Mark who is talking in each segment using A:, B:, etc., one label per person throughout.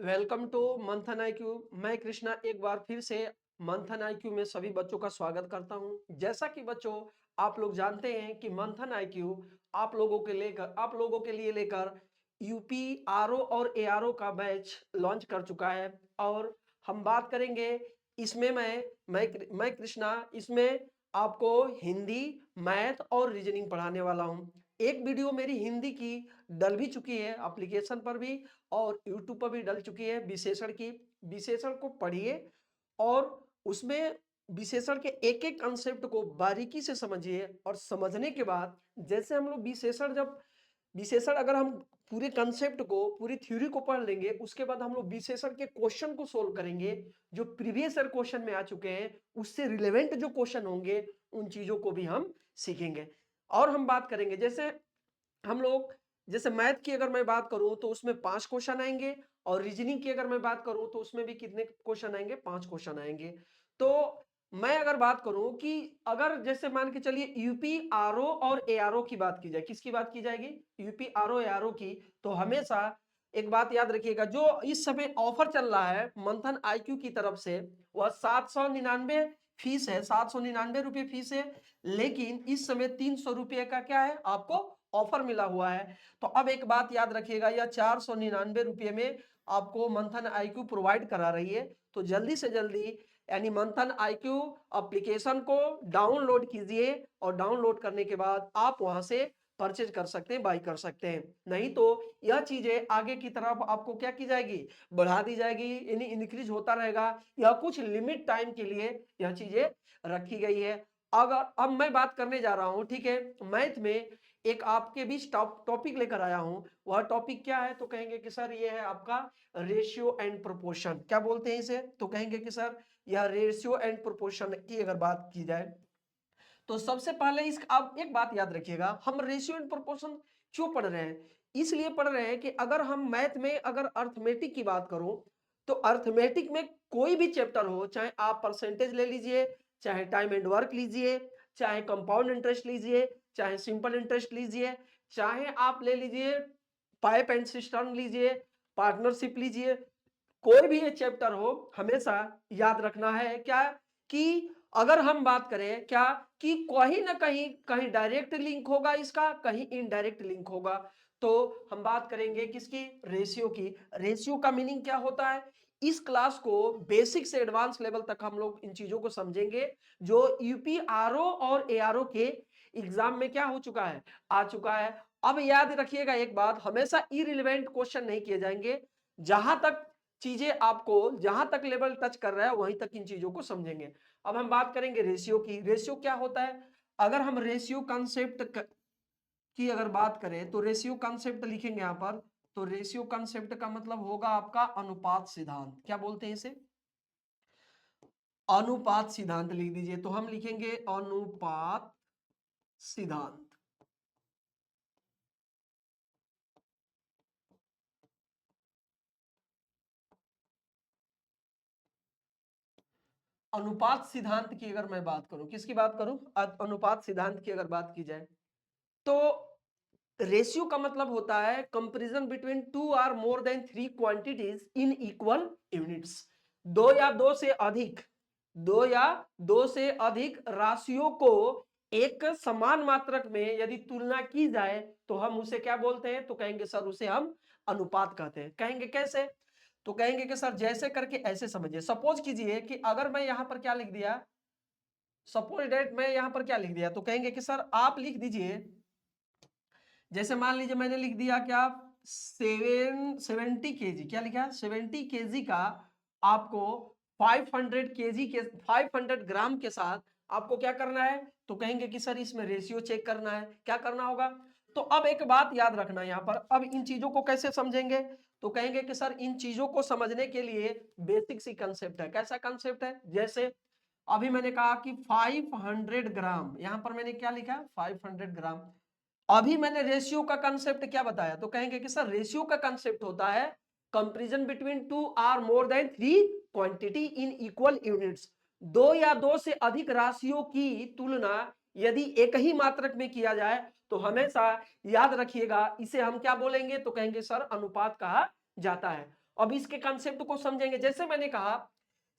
A: Welcome to मंथन IQ. मैं कृष्णा एक बार फिर से मंथन आईक्यू में सभी बच्चों का स्वागत करता हूं। जैसा कि बच्चों आप लोग जानते हैं कि मंथन आईक्यू आप लोगों के लिए लेकर यूपी आरओ और एआरओ का बैच लॉन्च कर चुका है। और हम बात करेंगे इसमें मैं कृष्णा इसमें आपको हिंदी, मैथ और रीजनिंग पढ़ाने वाला हूं। एक वीडियो मेरी हिंदी की डल भी चुकी है एप्लीकेशन पर भी और यूट्यूब पर भी डल चुकी है विशेषण की। विशेषण को पढ़िए और उसमें विशेषण के एक एक कंसेप्ट को बारीकी से समझिए और समझने के बाद जैसे हम लोग विशेषण अगर हम पूरे कंसेप्ट को पूरी थ्योरी को पढ़ लेंगे उसके बाद हम लोग विशेषण के क्वेश्चन को सोल्व करेंगे जो प्रीवियस ईयर क्वेश्चन में आ चुके हैं। उससे रिलेवेंट जो क्वेश्चन होंगे उन चीजों को भी हम सीखेंगे। और हम बात करेंगे हम लोग जैसे मैथ की अगर मैं बात करूं तो उसमें 5 क्वेश्चन आएंगे और रीजनिंग की अगर मैं बात करूं तो उसमें भी कितने क्वेश्चन आएंगे, 5 क्वेश्चन आएंगे। तो मैं अगर बात करूं कि अगर जैसे मान के चलिए यूपी आरओ और एआरओ की बात की जाए, किसकी बात की जाएगी? यूपी आरओ एआरओ की। तो हमेशा एक बात याद रखिएगा, जो इस समय ऑफर चल रहा है मंथन आईक्यू की तरफ से वह 799 फीस है, 799 रुपये फीस है। लेकिन इस समय 300 रुपये का क्या है, आपको ऑफर मिला हुआ है। तो अब एक बात याद रखिएगा, यह 499 रुपये में आपको मंथन आईक्यू प्रोवाइड करा रही है। तो जल्दी से जल्दी यानी मंथन आईक्यू एप्लीकेशन को डाउनलोड कीजिए और डाउनलोड करने के बाद आप वहां से परचेज कर सकते हैं, बाई कर सकते हैं। नहीं तो यह चीजें आगे की तरफ आपको क्या की जाएगी, बढ़ा दी जाएगी, यानी इंक्रीज होता रहेगा। यह कुछ लिमिट टाइम के लिए यह चीजें रखी गई है। अगर अब मैं बात करने जा रहा हूं, ठीक है, मैथ में एक आपके बीच टॉपिक लेकर आया हूं। वह टॉपिक क्या है? तो कहेंगे कि सर ये है आपका रेशियो एंड प्रोपोर्शन। क्या बोलते हैं इसे? तो कहेंगे कि सर यह रेशियो एंड प्रोपोर्शन की अगर बात की जाए तो सबसे पहले इस आप एक बात याद रखिएगा, हम रेशियो एंड प्रोपोर्शन क्यों पढ़ रहे हैं? इसलिए पढ़ रहे हैं कि अगर हम मैथ में अगर अर्थमेटिक की बात करूं तो अर्थमेटिक में कोई भी चैप्टर हो, चाहे आप परसेंटेज ले लीजिए, चाहे टाइम एंड वर्क लीजिए, चाहे कंपाउंड इंटरेस्ट लीजिए, चाहे सिंपल इंटरेस्ट लीजिए, चाहे आप ले लीजिए पाइप एंड सिस्टम लीजिए, पार्टनरशिप लीजिए, कोई भी ये चैप्टर हो, हमेशा याद रखना है क्या कि अगर हम बात करें क्या कि कहीं ना कहीं कहीं डायरेक्ट लिंक होगा इसका, कहीं इनडायरेक्ट लिंक होगा। तो हम बात करेंगे किसकी? रेशियो की। रेशियो का मीनिंग क्या होता है? इस क्लास को बेसिक से एडवांस लेवल तक हम लोग इन चीजों को समझेंगे जो यूपी आरओ और एआरओ के एग्जाम में क्या हो चुका है, आ चुका है। अब याद रखिएगा एक बात, हमेशा इररिलेवेंट क्वेश्चन नहीं किए जाएंगे। जहां तक चीजें आपको जहां तक लेवल टच कर रहा है वहीं तक इन चीजों को समझेंगे। अब हम बात करेंगे रेशियो की। रेशियो क्या होता है? अगर हम रेशियो कॉन्सेप्ट की अगर बात करें तो रेशियो कॉन्सेप्ट लिखेंगे यहां पर। तो रेशियो कॉन्सेप्ट का मतलब होगा आपका अनुपात सिद्धांत। क्या बोलते हैं इसे? अनुपात सिद्धांत लिख दीजिए। तो हम लिखेंगे अनुपात सिद्धांत। अनुपात सिद्धांत की अगर मैं बात करूं, किसकी बात करूं? अनुपात सिद्धांत की अगर बात की जाए तो रेशियो का मतलब होता है comparison between two or more than three quantities in equal units. दो या दो से अधिक दो या दो से अधिक राशियों को एक समान मात्रक में यदि तुलना की जाए तो हम उसे क्या बोलते हैं? तो कहेंगे सर उसे हम अनुपात कहते हैं। कहेंगे कैसे? तो कहेंगे कि सर जैसे करके ऐसे समझिए। सपोज कीजिए कि अगर मैं यहां पर क्या लिख दिया, सपोज डेट मैं यहां पर क्या लिख दिया, तो कहेंगे कि सर आप लिख दीजिए, जैसे मान लीजिए मैंने लिख दिया क्या, 70 केजी। क्या लिखा? 70 केजी का आपको 500 ग्राम के साथ आपको क्या करना है? तो कहेंगे कि सर इसमें रेशियो चेक करना है। क्या करना होगा? तो अब एक बात याद रखना यहां पर, अब इन चीजों को कैसे समझेंगे? तो कहेंगे कि सर इन चीजों को समझने के लिए बेसिक सी कंसेप्ट है। कैसा कंसेप्ट है? जैसे अभी मैंने कहा कि 500 ग्राम, यहां पर मैंने क्या लिखा? 500 ग्राम। अभी मैंने रेशियो का कंसेप्ट क्या बताया? तो कहेंगे कि सर रेशियो का कंसेप्ट होता है comparison between two or more than three quantity in equal units. दो या दो से अधिक राशियों की तुलना यदि एक ही मात्रक में किया जाए तो हमेशा याद रखिएगा इसे हम क्या बोलेंगे? तो कहेंगे सर अनुपात कहा जाता है। अब इसके कंसेप्ट को समझेंगे। जैसे मैंने कहा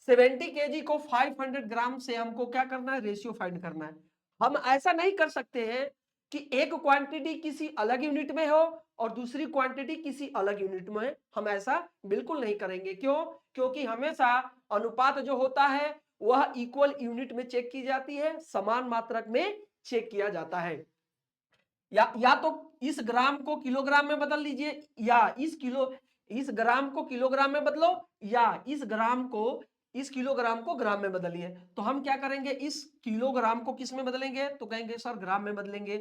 A: 70 केजी को 500 ग्राम से हमको क्या करना है, रेशियो फाइंड करना है। हम ऐसा नहीं कर सकते हैं कि एक क्वांटिटी किसी अलग यूनिट में हो और दूसरी क्वांटिटी किसी अलग यूनिट में है। हम ऐसा बिल्कुल नहीं करेंगे। क्यों? क्योंकि हमेशा अनुपात जो होता है वह इक्वल यूनिट में चेक की जाती है, समान मात्रक में चेक किया जाता है। या तो इस ग्राम को किलोग्राम में बदल लीजिए, या इस ग्राम को किलोग्राम में बदलो, या इस किलोग्राम को ग्राम में बदलिए। तो हम क्या करेंगे, इस किलोग्राम को किस में बदलेंगे, तो कहेंगे सर ग्राम में बदलेंगे।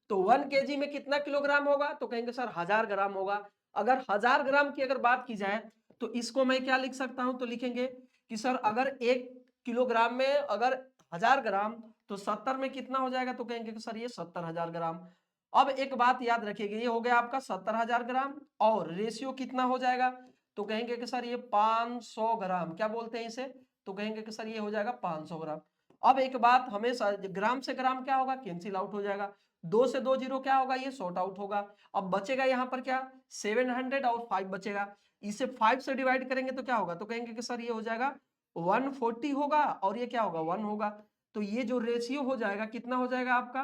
A: तो 1 केजी में कितना किलोग्राम होगा, तो कहेंगे सर 1000 ग्राम होगा। अगर 1000 ग्राम की अगर बात की जाए तो इसको मैं क्या लिख सकता हूं, तो लिखेंगे कि सर अगर 1 किलोग्राम में अगर 1000 ग्राम, तो 70 में कितना हो जाएगा, तो कहेंगे कि सर ये 70,000 ग्राम। अब एक बात याद रखिएगा, ये हो गया आपका 70,000 ग्राम, और रेशियो कितना हो जाएगा, तो कहेंगे कि सर ये 500 ग्राम, क्या बोलते हैं इसे, तो कहेंगे कि सर ये हो जाएगा 500 ग्राम। अब एक बात, हमेशा ग्राम से ग्राम क्या होगा, कैंसिल आउट हो जाएगा। 2 से 2 जीरो क्या होगा, ये शॉर्ट आउट होगा। अब बचेगा यहाँ पर क्या, 700 और 5 बचेगा। इसे 5 से डिवाइड करेंगे तो क्या होगा, तो कहेंगे कि सर ये हो जाएगा 140 होगा, और ये क्या होगा 1 होगा। तो ये जो रेशियो हो जाएगा कितना हो जाएगा आपका,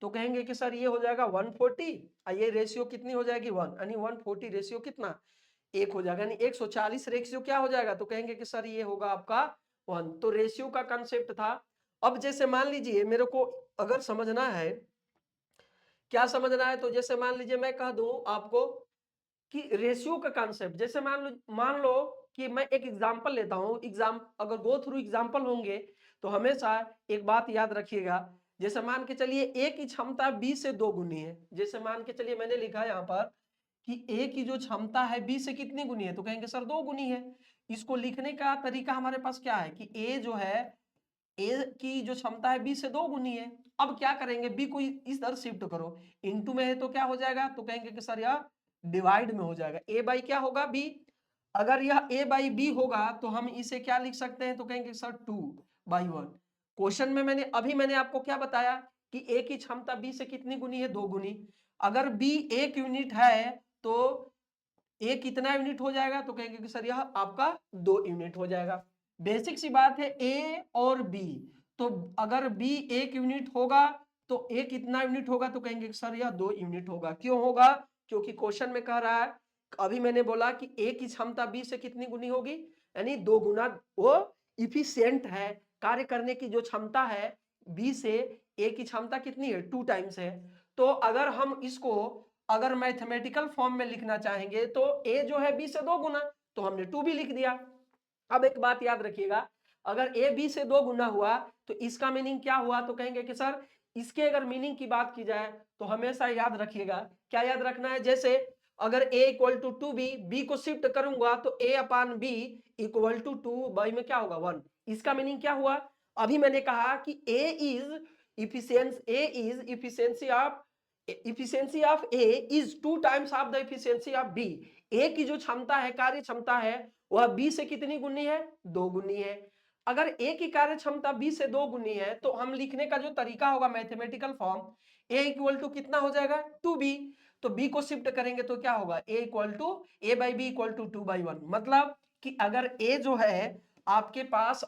A: तो कहेंगे कि सर ये हो जाएगा 140, और ये रेशियो कितनी हो जाएगी 1, यानी 140 रेशियो कितना 1 हो जाएगा, यानी 140 रेशियो क्या हो जाएगा, तो कहेंगे कि सर ये होगा आपका 1। तो रेशियो का कंसेप्ट था। अब जैसे मान लीजिए मेरे को अगर समझना है, क्या समझना है, तो जैसे मान लीजिए मैं कह दूं आपको कि रेशियो का कांसेप्ट, जैसे मान लो कि मैं एक एग्जांपल लेता हूं। अगर गो थ्रू एग्जांपल होंगे तो हमेशा एक बात याद रखिएगा। जैसे मान के चलिए ए की क्षमता बी से 2 गुनी है। जैसे मान के चलिए मैंने लिखा यहाँ पर कि ए की जो क्षमता है बी से कितनी गुनी है, तो कहेंगे सर 2 गुनी है। इसको लिखने का तरीका हमारे पास क्या है कि ए जो है, ए की जो क्षमता है बी से 2 गुनी है। अब क्या करेंगे, बी को इस तरह शिफ्ट करो, इनटू में है तो क्या हो जाएगा, तो कहेंगे कि सर यह डिवाइड में हो जाएगा। ए बाई क्या होगा, बी। अगर यह ए बाई बी होगा तो हम इसे क्या लिख सकते हैं, तो कहेंगे सर 2/1। क्वेश्चन में मैंने आपको क्या बताया कि ए की क्षमता बी से कितनी गुनी है, 2 गुनी। अगर बी 1 यूनिट है तो ए कितना यूनिट हो जाएगा, तो कहेंगे कि सर यह आपका 2 यूनिट हो जाएगा। बेसिक सी बात है, ए और बी। तो अगर बी 1 यूनिट होगा तो ए कितना यूनिट होगा, तो कहेंगे कि सर यह 2 यूनिट होगा। क्यों होगा, क्योंकि क्वेश्चन में कह रहा है, अभी मैंने बोला कि ए की क्षमता बी से कितनी गुनी होगी, यानी 2 गुना वो इफिशियंट है। कार्य करने की जो क्षमता है बी से ए की क्षमता कितनी है, 2 टाइम्स है। तो अगर हम इसको अगर मैथमेटिकल फॉर्म में लिखना चाहेंगे तो ए जो है बी से 2 गुना, तो हमने 2 भी लिख दिया। अब एक बात याद रखिएगा, अगर ए बी से 2 गुना हुआ तो इसका मीनिंग क्या हुआ, तो कहेंगे कि सर इसके अगर मीनिंग की बात की जाए तो हमेशा याद रखिएगा, क्या याद रखना है, जैसे अगर a equal to 2b, b को शिफ्ट करूंगा तो a upon B equal to 2 में क्या होगा 1। इसका मीनिंग क्या हुआ, अभी मैंने कहा कि a is efficiency of A is 2 times of the efficiency of B। A की जो क्षमता है, कार्य क्षमता है, वह B से कितनी गुनी है, 2 गुनी है। अगर A की कार्य क्षमता B से 2 गुनी है तो हम लिखने का जो तरीका होगा mathematical form, A equal to कितना हो जाएगा 2B। तो B को शिफ्ट करेंगे तो क्या होगा, A equal to A by B equal to 2/1। मतलब कि अगर A जो है आपके पास,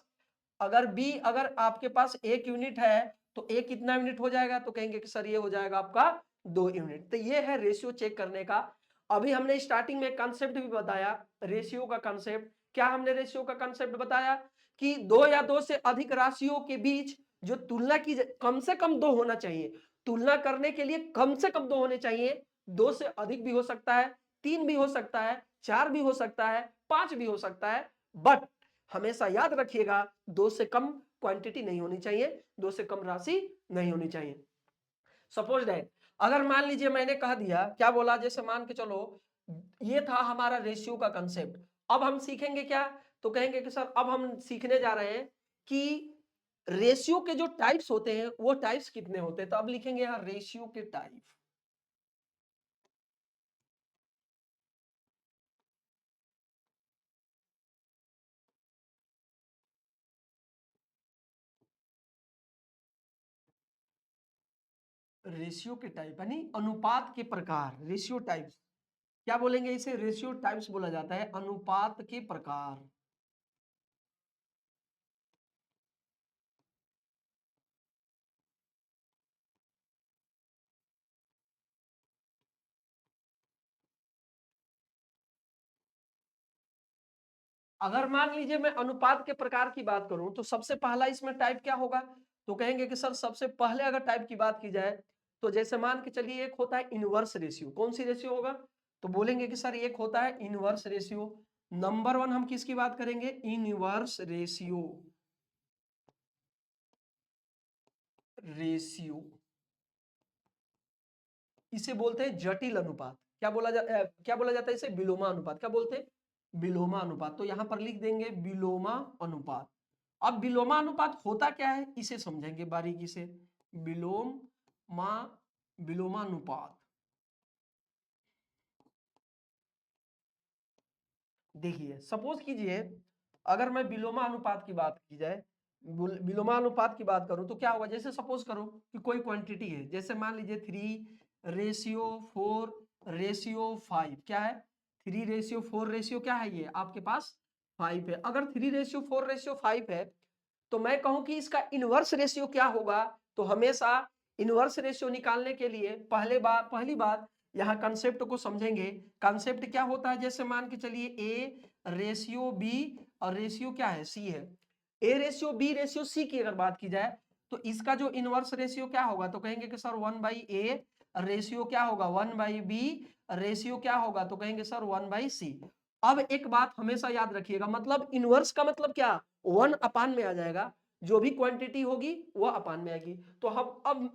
A: अगर आपके पास 1 यूनिट है तो ए कितना यूनिट हो जाएगा, तो कहेंगे कि सर ये हो जाएगा आपका 2 यूनिट। तो ये है रेशियो चेक करने का। अभी हमने स्टार्टिंग में कंसेप्ट भी बताया रेशियो का कंसेप्ट। क्या हमने रेशियो का कंसेप्ट बताया कि 2 या 2 से अधिक राशियों के बीच जो तुलना की कम से कम 2 होना चाहिए। तुलना करने के लिए कम से कम 2 होने चाहिए। 2 से अधिक भी हो सकता है, 3 भी हो सकता है, 4 भी हो सकता है, 5 भी हो सकता है, बट हमेशा याद रखिएगा 2 से कम क्वांटिटी नहीं होनी चाहिए, 2 से कम राशि नहीं होनी चाहिए। सपोज दैट अगर मान लीजिए मैंने कह दिया, क्या बोला, जैसे मान के चलो ये था हमारा रेशियो का कंसेप्ट। अब हम सीखेंगे क्या, तो कहेंगे कि सर अब हम सीखने जा रहे हैं कि रेशियो के जो टाइप्स होते हैं वो टाइप्स कितने होते हैं। तो अब लिखेंगे यहां रेशियो के टाइप। रेशियो के टाइप यानी अनुपात के प्रकार, रेशियो टाइप्स। क्या बोलेंगे इसे? रेशियो टाइप्स बोला जाता है, अनुपात के प्रकार। अगर मान लीजिए मैं अनुपात के प्रकार की बात करूं तो सबसे पहला इसमें टाइप क्या होगा? तो कहेंगे कि सर सबसे पहले अगर टाइप की बात की जाए तो जैसे मान के चलिए एक होता है इनवर्स रेशियो। कौन सी रेशियो होगा? तो बोलेंगे कि सर एक होता है इनवर्स रेशियो। नंबर वन हम किसकी बात करेंगे? Inverse ratio. रेशियो इसे बोलते हैं जटिल अनुपात। क्या बोला जाता है इसे? विलोमा अनुपात। क्या बोलते हैं? विलोमा अनुपात। तो यहां पर लिख देंगे विलोमा अनुपात। अब विलोमा अनुपात होता क्या है इसे समझेंगे बारीकी से। विलोमा विलोमानुपात, देखिए सपोज कीजिए अगर मैं विलोमा अनुपात की बात की जाए, विलोमा अनुपात की बात करूं तो क्या होगा? जैसे सपोज करो कि कोई क्वांटिटी है, जैसे मान लीजिए 3:4:5। क्या है? 3:4 क्या है? ये आपके पास 5 है। अगर 3:4:5 है तो मैं कहूं कि इसका इनवर्स रेशियो क्या होगा? तो हमेशा इनवर्स रेशियो निकालने के लिए पहली बात यहाँ कंसेप्ट को समझेंगे। कंसेप्ट क्या होता है? जैसे मान के चलिए ए रेशियो बी और रेशियो क्या है? सी है। A ratio B ratio C की अगर बात की जाए तो इसका जो इनवर्स रेशियो क्या होगा? तो कहेंगे कि सर 1/a रेशियो क्या होगा? 1/b रेशियो क्या होगा? तो कहेंगे सर 1/c। अब एक बात हमेशा याद रखिएगा, मतलब इनवर्स का मतलब क्या? 1 अपान में आ जाएगा। जो भी क्वांटिटी होगी वो अपान में आएगी। तो हम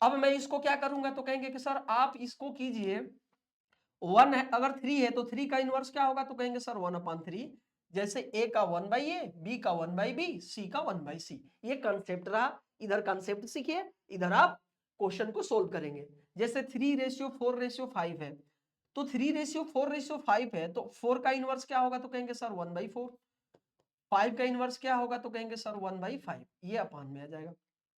A: अब मैं इसको क्या करूंगा? तो कहेंगे कि सर आप इसको कीजिए, 1 है अगर 3 है तो 3 का इनवर्स क्या होगा? तो कहेंगे सर 1/3। जैसे ए का 1/a, बी का 1/b, सी का 1/c। ये कंसेप्ट रहा। इधर कंसेप्ट सीखिए, इधर आप क्वेश्चन को सोल्व करेंगे। जैसे 3:4:5 है तो 3:4:5 है तो 4 का इनवर्स क्या होगा? तो कहेंगे सर 1/4। 5 का इनवर्स क्या होगा? तो कहेंगे सर 1/5। ये अपान में आ जाएगा।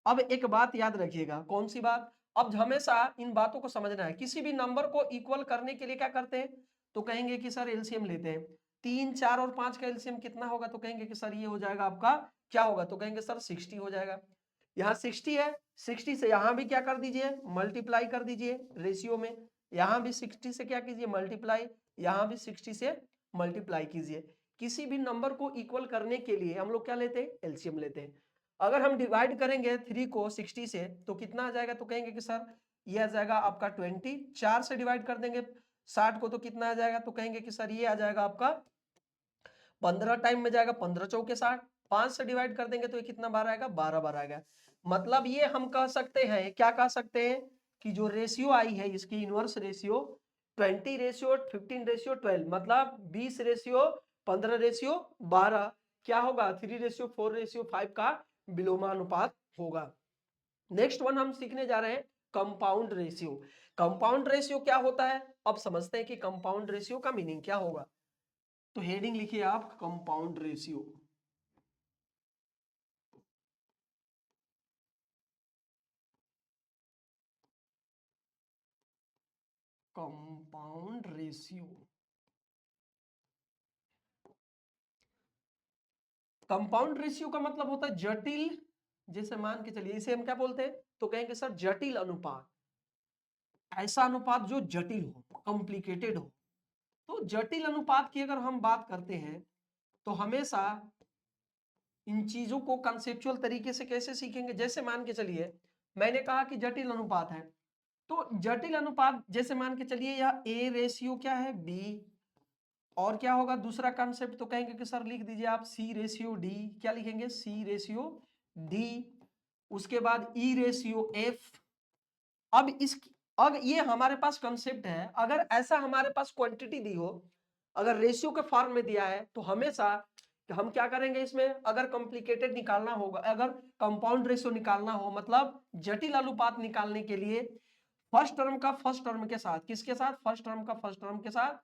A: अब एक बात याद रखिएगा, कौन सी बात? अब हमेशा इन बातों को समझना है। किसी भी नंबर को इक्वल करने के लिए क्या करते हैं? तो कहेंगे कि सर एलसीएम लेते हैं। 3, 4 और 5 का एलसीएम कितना होगा? तो कहेंगे कि सर ये हो जाएगा आपका, क्या होगा? तो कहेंगे सर 60 हो जाएगा। यहाँ 60 है, 60 से यहाँ भी क्या कर दीजिए? मल्टीप्लाई कर दीजिए रेशियो में। यहाँ भी 60 से क्या कीजिए? मल्टीप्लाई। यहाँ भी 60 से मल्टीप्लाई कीजिए। किसी भी नंबर को इक्वल करने के लिए हम लोग क्या लेते हैं? एलसीएम लेते हैं। अगर हम डिवाइड करेंगे 3 को 60 से तो कितना आ जाएगा? तो कहेंगे कि सर ये आ जाएगा आपका 20। 4 से डिवाइड कर देंगे 60 को तो कितना आ जाएगा? तो कहेंगे कि सर ये आ जाएगा आपका 15 टाइम में जाएगा, 15 चौके 60। 5 से डिवाइड कर देंगे तो ये कितना बार आएगा? 12 बार आएगा। मतलब ये हम कह सकते हैं, क्या कह सकते हैं कि जो रेशियो आई है इसकी इनवर्स रेशियो 20:15:12, मतलब 20:15:12 क्या होगा? 3:4:5 का विलोमानुपात होगा। नेक्स्ट वन हम सीखने जा रहे हैं कंपाउंड रेशियो। कंपाउंड रेशियो क्या होता है? अब समझते हैं कि कंपाउंड रेशियो का मीनिंग क्या होगा। तो हेडिंग लिखिए आप, compound ratio. Compound ratio, compound ratio का मतलब होता है जटिल। जैसे मान के चलिए इसे हम क्या बोलते हैं? तो कहेंगे सर जटिल अनुपात। ऐसा अनुपात जो जटिल हो, कॉम्प्लिकेटेड हो। तो जटिल अनुपात की अगर हम बात करते हैं तो हमेशा इन चीजों को कंसेप्चुअल तरीके से कैसे सीखेंगे? जैसे मान के चलिए मैंने कहा कि जटिल अनुपात है, तो जटिल अनुपात जैसे मान के चलिए यह ए रेशियो क्या है? बी। और क्या होगा दूसरा कंसेप्ट? तो कहेंगे कि सर लिख दीजिए आप सी रेशियो डी। क्या लिखेंगे? सी रेशियो डी। उसके बाद ई रेशियो एफ। अब इस अब ये हमारे पास कंसेप्ट है। अगर ऐसा हमारे पास क्वांटिटी दी हो, अगर रेशियो के फॉर्म में दिया है तो हमेशा हम क्या करेंगे इसमें? अगर कॉम्प्लिकेटेड निकालना होगा, अगर कंपाउंड रेशियो निकालना हो, मतलब जटिल अनुपात निकालने के लिए फर्स्ट टर्म का फर्स्ट टर्म के साथ, किसके साथ? फर्स्ट टर्म का फर्स्ट टर्म के साथ।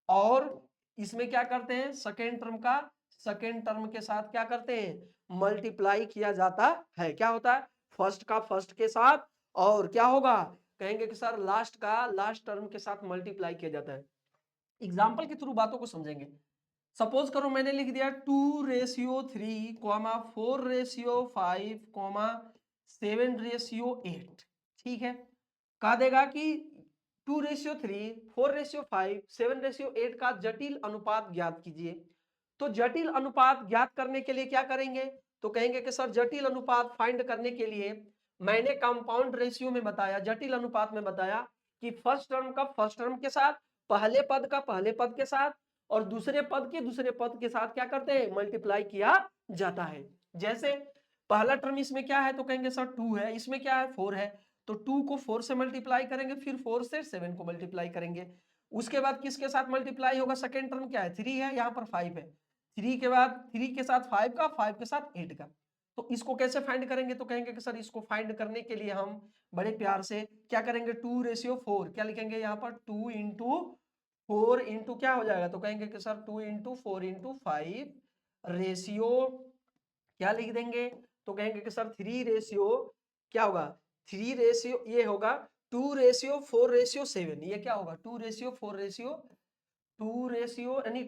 A: और इसमें क्या करते हैं? सेकेंड टर्म का सेकेंड टर्म के साथ क्या करते हैं? मल्टीप्लाई किया जाता है। क्या होता है? फर्स्ट का फर्स्ट के साथ, और क्या होगा? कहेंगे कि सर लास्ट का लास्ट टर्म के साथ मल्टीप्लाई किया जाता है। एग्जाम्पल के थ्रू बातों को समझेंगे। सपोज करो मैंने लिख दिया 2:3, 4:5, 7:8। ठीक है, कहा देगा कि 2:3, 4:5, 7:8 का जटिल अनुपात ज्ञात कीजिए। तो जटिल अनुपात ज्ञात करने के लिए क्या करेंगे, तो कहेंगे कि सर जटिल अनुपात फाइंड करने के लिए मैंने कंपाउंड रेशियो में बताया, जटिल अनुपात में बताया कि फर्स्ट टर्म का फर्स्ट टर्म के साथ, पहले पद का पहले पद के साथ और दूसरे पद के दूसरे पद के साथ क्या करते हैं, मल्टीप्लाई किया जाता है। जैसे पहला टर्म इसमें क्या है, तो कहेंगे सर 2 है, इसमें क्या है 4 है, तो 2 को 4 से मल्टीप्लाई करेंगे, फिर 4 से 7 को मल्टीप्लाई करेंगे। उसके बाद किसके साथ मल्टीप्लाई होगा, सेकेंड टर्म क्या है 3 है, यहाँ पर 5 है, 3 के बाद 3 के साथ 5 का, 5 के साथ 8 का। तो इसको कैसे फाइंड करेंगे, तो कहेंगे कि सर इसको फाइंड करने के लिए हम बड़े प्यार से क्या करेंगे, 2:4 क्या लिखेंगे यहाँ पर, 2 × 4 × क्या हो जाएगा, तो कहेंगे कि सर 2 × 4 × 5 रेशियो क्या लिख देंगे, तो कहेंगे कि सर 3 रेशियो क्या होगा, 3 रेशियो ये होगा 2:4:7, ये क्या होगा 2:4:2 यानी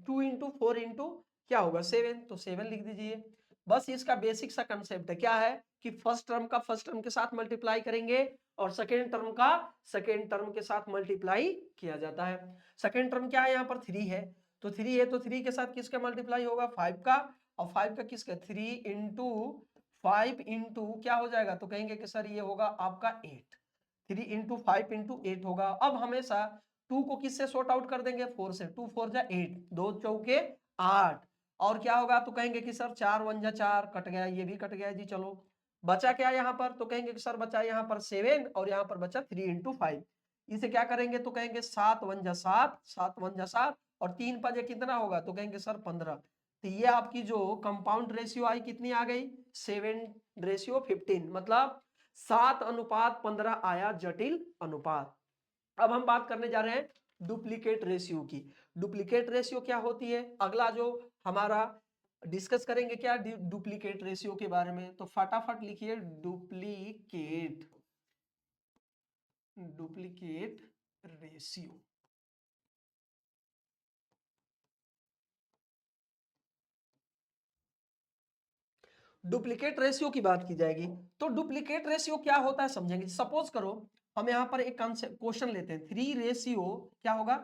A: 2 × 4 × क्या होगा 7, तो 7 लिख दीजिए। बस इसका बेसिक सा कंसेप्ट है, क्या है कि फर्स्ट टर्म का फर्स्ट टर्म के साथ मल्टीप्लाई करेंगे और सेकेंड टर्म का सेकेंड टर्म के साथ मल्टीप्लाई किया जाता है। सेकेंड टर्म क्या है, यहाँ पर 3 है, तो 3 है तो 3 के साथ किसका मल्टीप्लाई होगा 5 का, और 5 का किसका 3 × 5 क्या हो जाएगा, तो कहेंगे कि सर ये होगा आपका 8, 3 × 5 × 8 होगा। अब हमेशा 2 को किससे सॉर्ट आउट कर देंगे, 4 से, 2 4 जा 8, 2 चौके 8, और क्या होगा, तो कहेंगे कि सर 4 1 जा 4, कट गया, ये भी कट गया जी। चलो बचा क्या यहाँ पर, तो कहेंगे कि सर बचा यहाँ पर 7 और यहाँ पर बचा 3 × 5। इसे क्या करेंगे, तो कहेंगे 7 1 जा 7, 7 1 जा 7 और 3 5 कितना होगा, तो कहेंगे सर 15। तो ये आपकी जो कंपाउंड रेशियो आई कितनी आ गई, 7:15, मतलब 7:15 आया जटिल अनुपात। अब हम बात करने जा रहे हैं डुप्लीकेट रेशियो की। डुप्लीकेट रेशियो क्या होती है, अगला जो हमारा डिस्कस करेंगे क्या डुप्लीकेट रेशियो के बारे में, तो फटाफट लिखिए duplicate, duplicate ratio. Duplicate ratio की बात की जाएगी, तो डुप्लीकेट रेशियो क्या होता है समझेंगे। सपोज करो हम यहाँ पर एक क्वेश्चन लेते हैं, 3 रेशियो क्या होगा,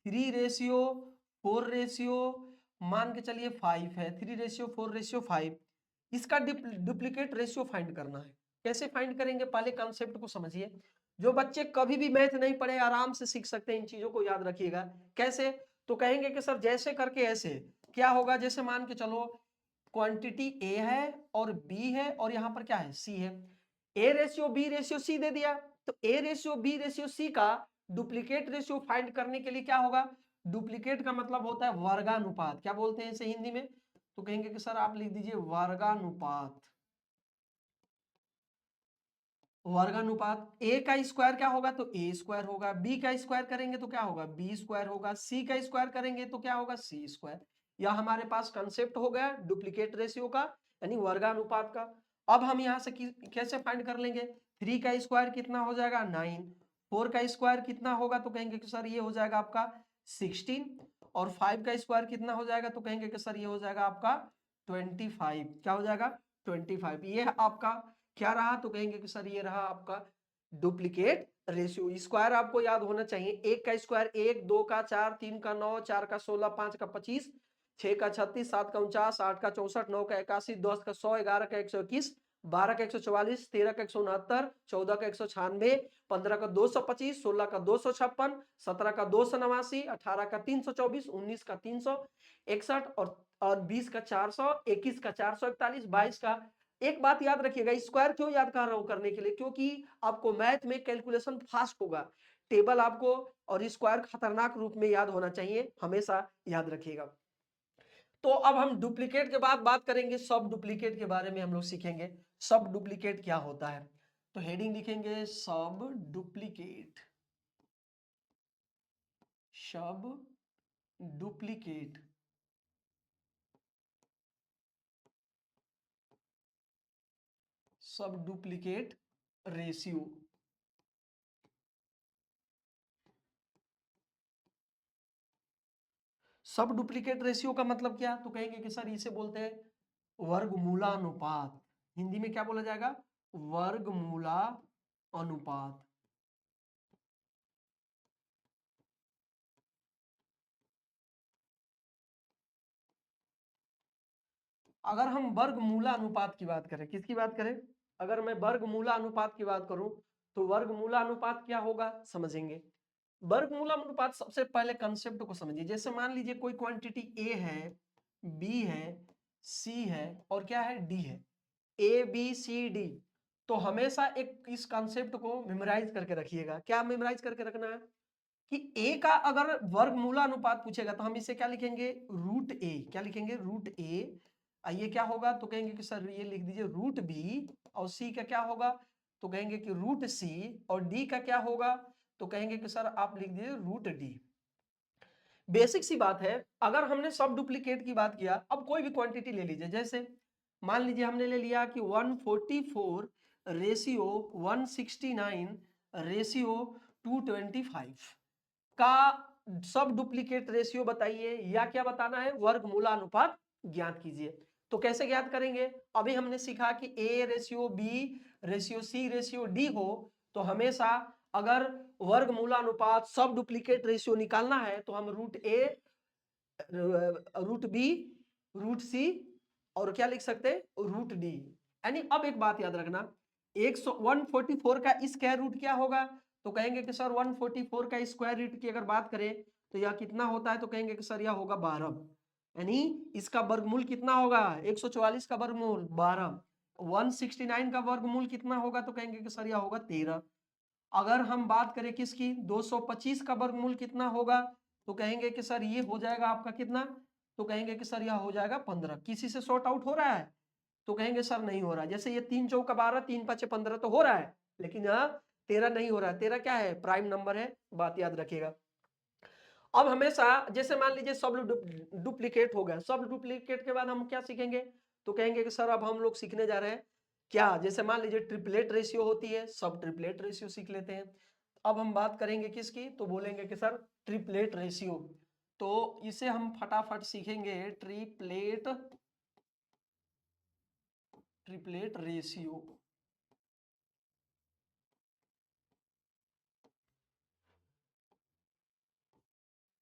A: 3:4 मान के चलिए 5 है, 3:4 इसका डुप्लीकेट रेशियो फाइंड करना है। कैसे फाइंड करेंगे, पहले कॉन्सेप्ट को समझिए। जो बच्चे कभी भी मैथ नहीं पढ़े आराम से सीख सकते हैं, इन चीजों को याद रखिएगा। कैसे, तो कहेंगे कि सर जैसे करके ऐसे क्या होगा, जैसे मान के चलो क्वांटिटी ए है और बी है और यहां पर क्या है सी है, A ratio B ratio C दे दिया, तो A ratio B ratio C का डुप्लीकेट रेशियो फाइंड करने के लिए क्या होगा, डुप्लीकेट का मतलब होता है वर्गानुपात। क्या बोलते हैं इसे हिंदी में, तो कहेंगे कि सर आप लिख दीजिए वर्गानुपात। वर्गानुपात ए का स्क्वायर क्या होगा, तो ए स्क्वायर होगा, बी का स्क्वायर करेंगे तो क्या होगा बी स्क्वायर होगा, सी का स्क्वायर करेंगे तो क्या होगा सी स्क्वायर। यह हमारे पास कंसेप्ट हो गया डुप्लीकेट रेशियो का, यानी वर्गानुपात का। अब हम यहाँ से कैसे फाइंड कर लेंगे, 3 का स्क्वायर कितना हो जाएगा 9, 4 का स्क्वायर कितना होगा, तो कहेंगे कि सर ये हो जाएगा आपका 16, और 5 का स्क्वायर कितना हो जाएगा, तो कहेंगे कि सर ये हो जाएगा आपका 25। क्या हो जाएगा 25, ये आपका क्या रहा, तो कहेंगे कि सर ये रहा आपका डुप्लीकेट रेशियो। स्क्वायर आपको याद होना चाहिए, एक का स्क्वायर 1, 2 का 4, 3 का 9, 4 का 16, 5 का 25, 6 का 36, 7 का 49, 8 का 64, 9 का 81, 10 का 100, 11 का 121, 12 का 144, 13 का 169, 14 का 196, 15 का 225, 16 का 256, 17 का 289, 18 का 324, 19 का 361 और 20 का 400, 21 का 441, 22 का। एक बात याद रखिएगा, स्क्वायर क्यों याद कर रहा हूं करने के लिए, क्योंकि आपको मैथ में कैलकुलेशन फास्ट होगा, टेबल आपको और स्क्वायर खतरनाक रूप में याद होना चाहिए, हमेशा याद रखिएगा। तो अब हम डुप्लीकेट के बाद बात करेंगे सब डुप्लीकेट के बारे में, हम लोग सीखेंगे सब डुप्लीकेट क्या होता है। तो हेडिंग लिखेंगे सब डुप्लीकेट, सब डुप्लीकेट। सब duplicate ratio. Sub duplicate ratio का मतलब क्या, तो कहेंगे कि सर इसे बोलते हैं वर्गमूलानुपात। हिंदी में क्या बोला जाएगा, वर्गमूला अनुपात। अगर हम वर्गमूला अनुपात की बात करें, किसकी बात करें, अगर मैं वर्गमूला अनुपात की बात करूं तो वर्गमूला अनुपात क्या होगा समझेंगे। वर्गमूला अनुपात सबसे पहले कंसेप्ट को समझिए। जैसे मान लीजिए कोई क्वांटिटी ए है, बी है, सी है और क्या है, डी है, ए बी सी डी। तो हमेशा एक इस कंसेप्ट को मेमोराइज करके रखिएगा। क्या मेमोराइज करके रखना है कि ए का अगर वर्गमूला अनुपात पूछेगा तो हम इसे क्या लिखेंगे, रूट ए। क्या लिखेंगे, रूट ए। ये क्या होगा तो कहेंगे कि सर ये लिख दीजिए रूट बी। और सी का क्या होगा तो कहेंगे कि रूट सी। और डी का क्या होगा तो कहेंगे कि सर आप लिख दीजिए रूट डी। बेसिक सी बात है। अगर हमने सब डुप्लीकेट की बात किया, अब कोई भी क्वांटिटी ले लीजिए। जैसे मान लीजिए हमने ले लिया कि 144 रेशियो 169 रेशियो 225 का सब डुप्लीकेट रेशियो बताइए, या क्या बताना है, वर्गमूलानुपात ज्ञात कीजिए। तो कैसे ज्ञात करेंगे, अभी हमने सीखा कि A ratio B ratio C ratio D हो तो हमेशा अगर वर्गमूलानुपात सब डुप्लीकेट रेशियो निकालना है तो हम रूट ए, रूट बी, रूट सी और क्या लिख सकते हैं, रूट डी। यानी अब एक बात याद रखना, 144 का स्क्वायर रूट क्या होगा तो कहेंगे कि सर 144 का स्क्वायर रूट की अगर बात करें तो यह कितना होता है तो कहेंगे कि सर यह होगा 12। यानी इसका वर्गमूल कितना होगा, 144 का वर्गमूल 12। 169 का वर्गमूल कितना होगा तो कहेंगे कि सर यह होगा 13। अगर हम बात करें किसकी, 225 का वर्गमूल कितना होगा तो कहेंगे कि सर ये हो जाएगा आपका कितना, तो कहेंगे कि सर यह हो जाएगा 15। किसी से शॉर्ट आउट हो रहा है तो कहेंगे सर नहीं हो रहा। जैसे ये 3 चौका 12 3 5 15 तो हो रहा है, लेकिन यहाँ 13 नहीं हो रहा है। 13 क्या है, प्राइम नंबर है, बात याद रखिएगा। अब हमेशा जैसे मान लीजिए सब डुप्लीकेट हो गया, सब डुप्लीकेट के बाद हम क्या सीखेंगे तो कहेंगे कि सर अब हम लोग सीखने जा रहे हैं क्या, जैसे मान लीजिए ट्रिपलेट रेशियो होती है, सब ट्रिपलेट रेशियो सीख लेते हैं। अब हम बात करेंगे किसकी, तो बोलेंगे कि सर ट्रिपलेट रेशियो। तो इसे हम फटाफट सीखेंगे, ट्रिपलेट, ट्रिपलेट रेशियो।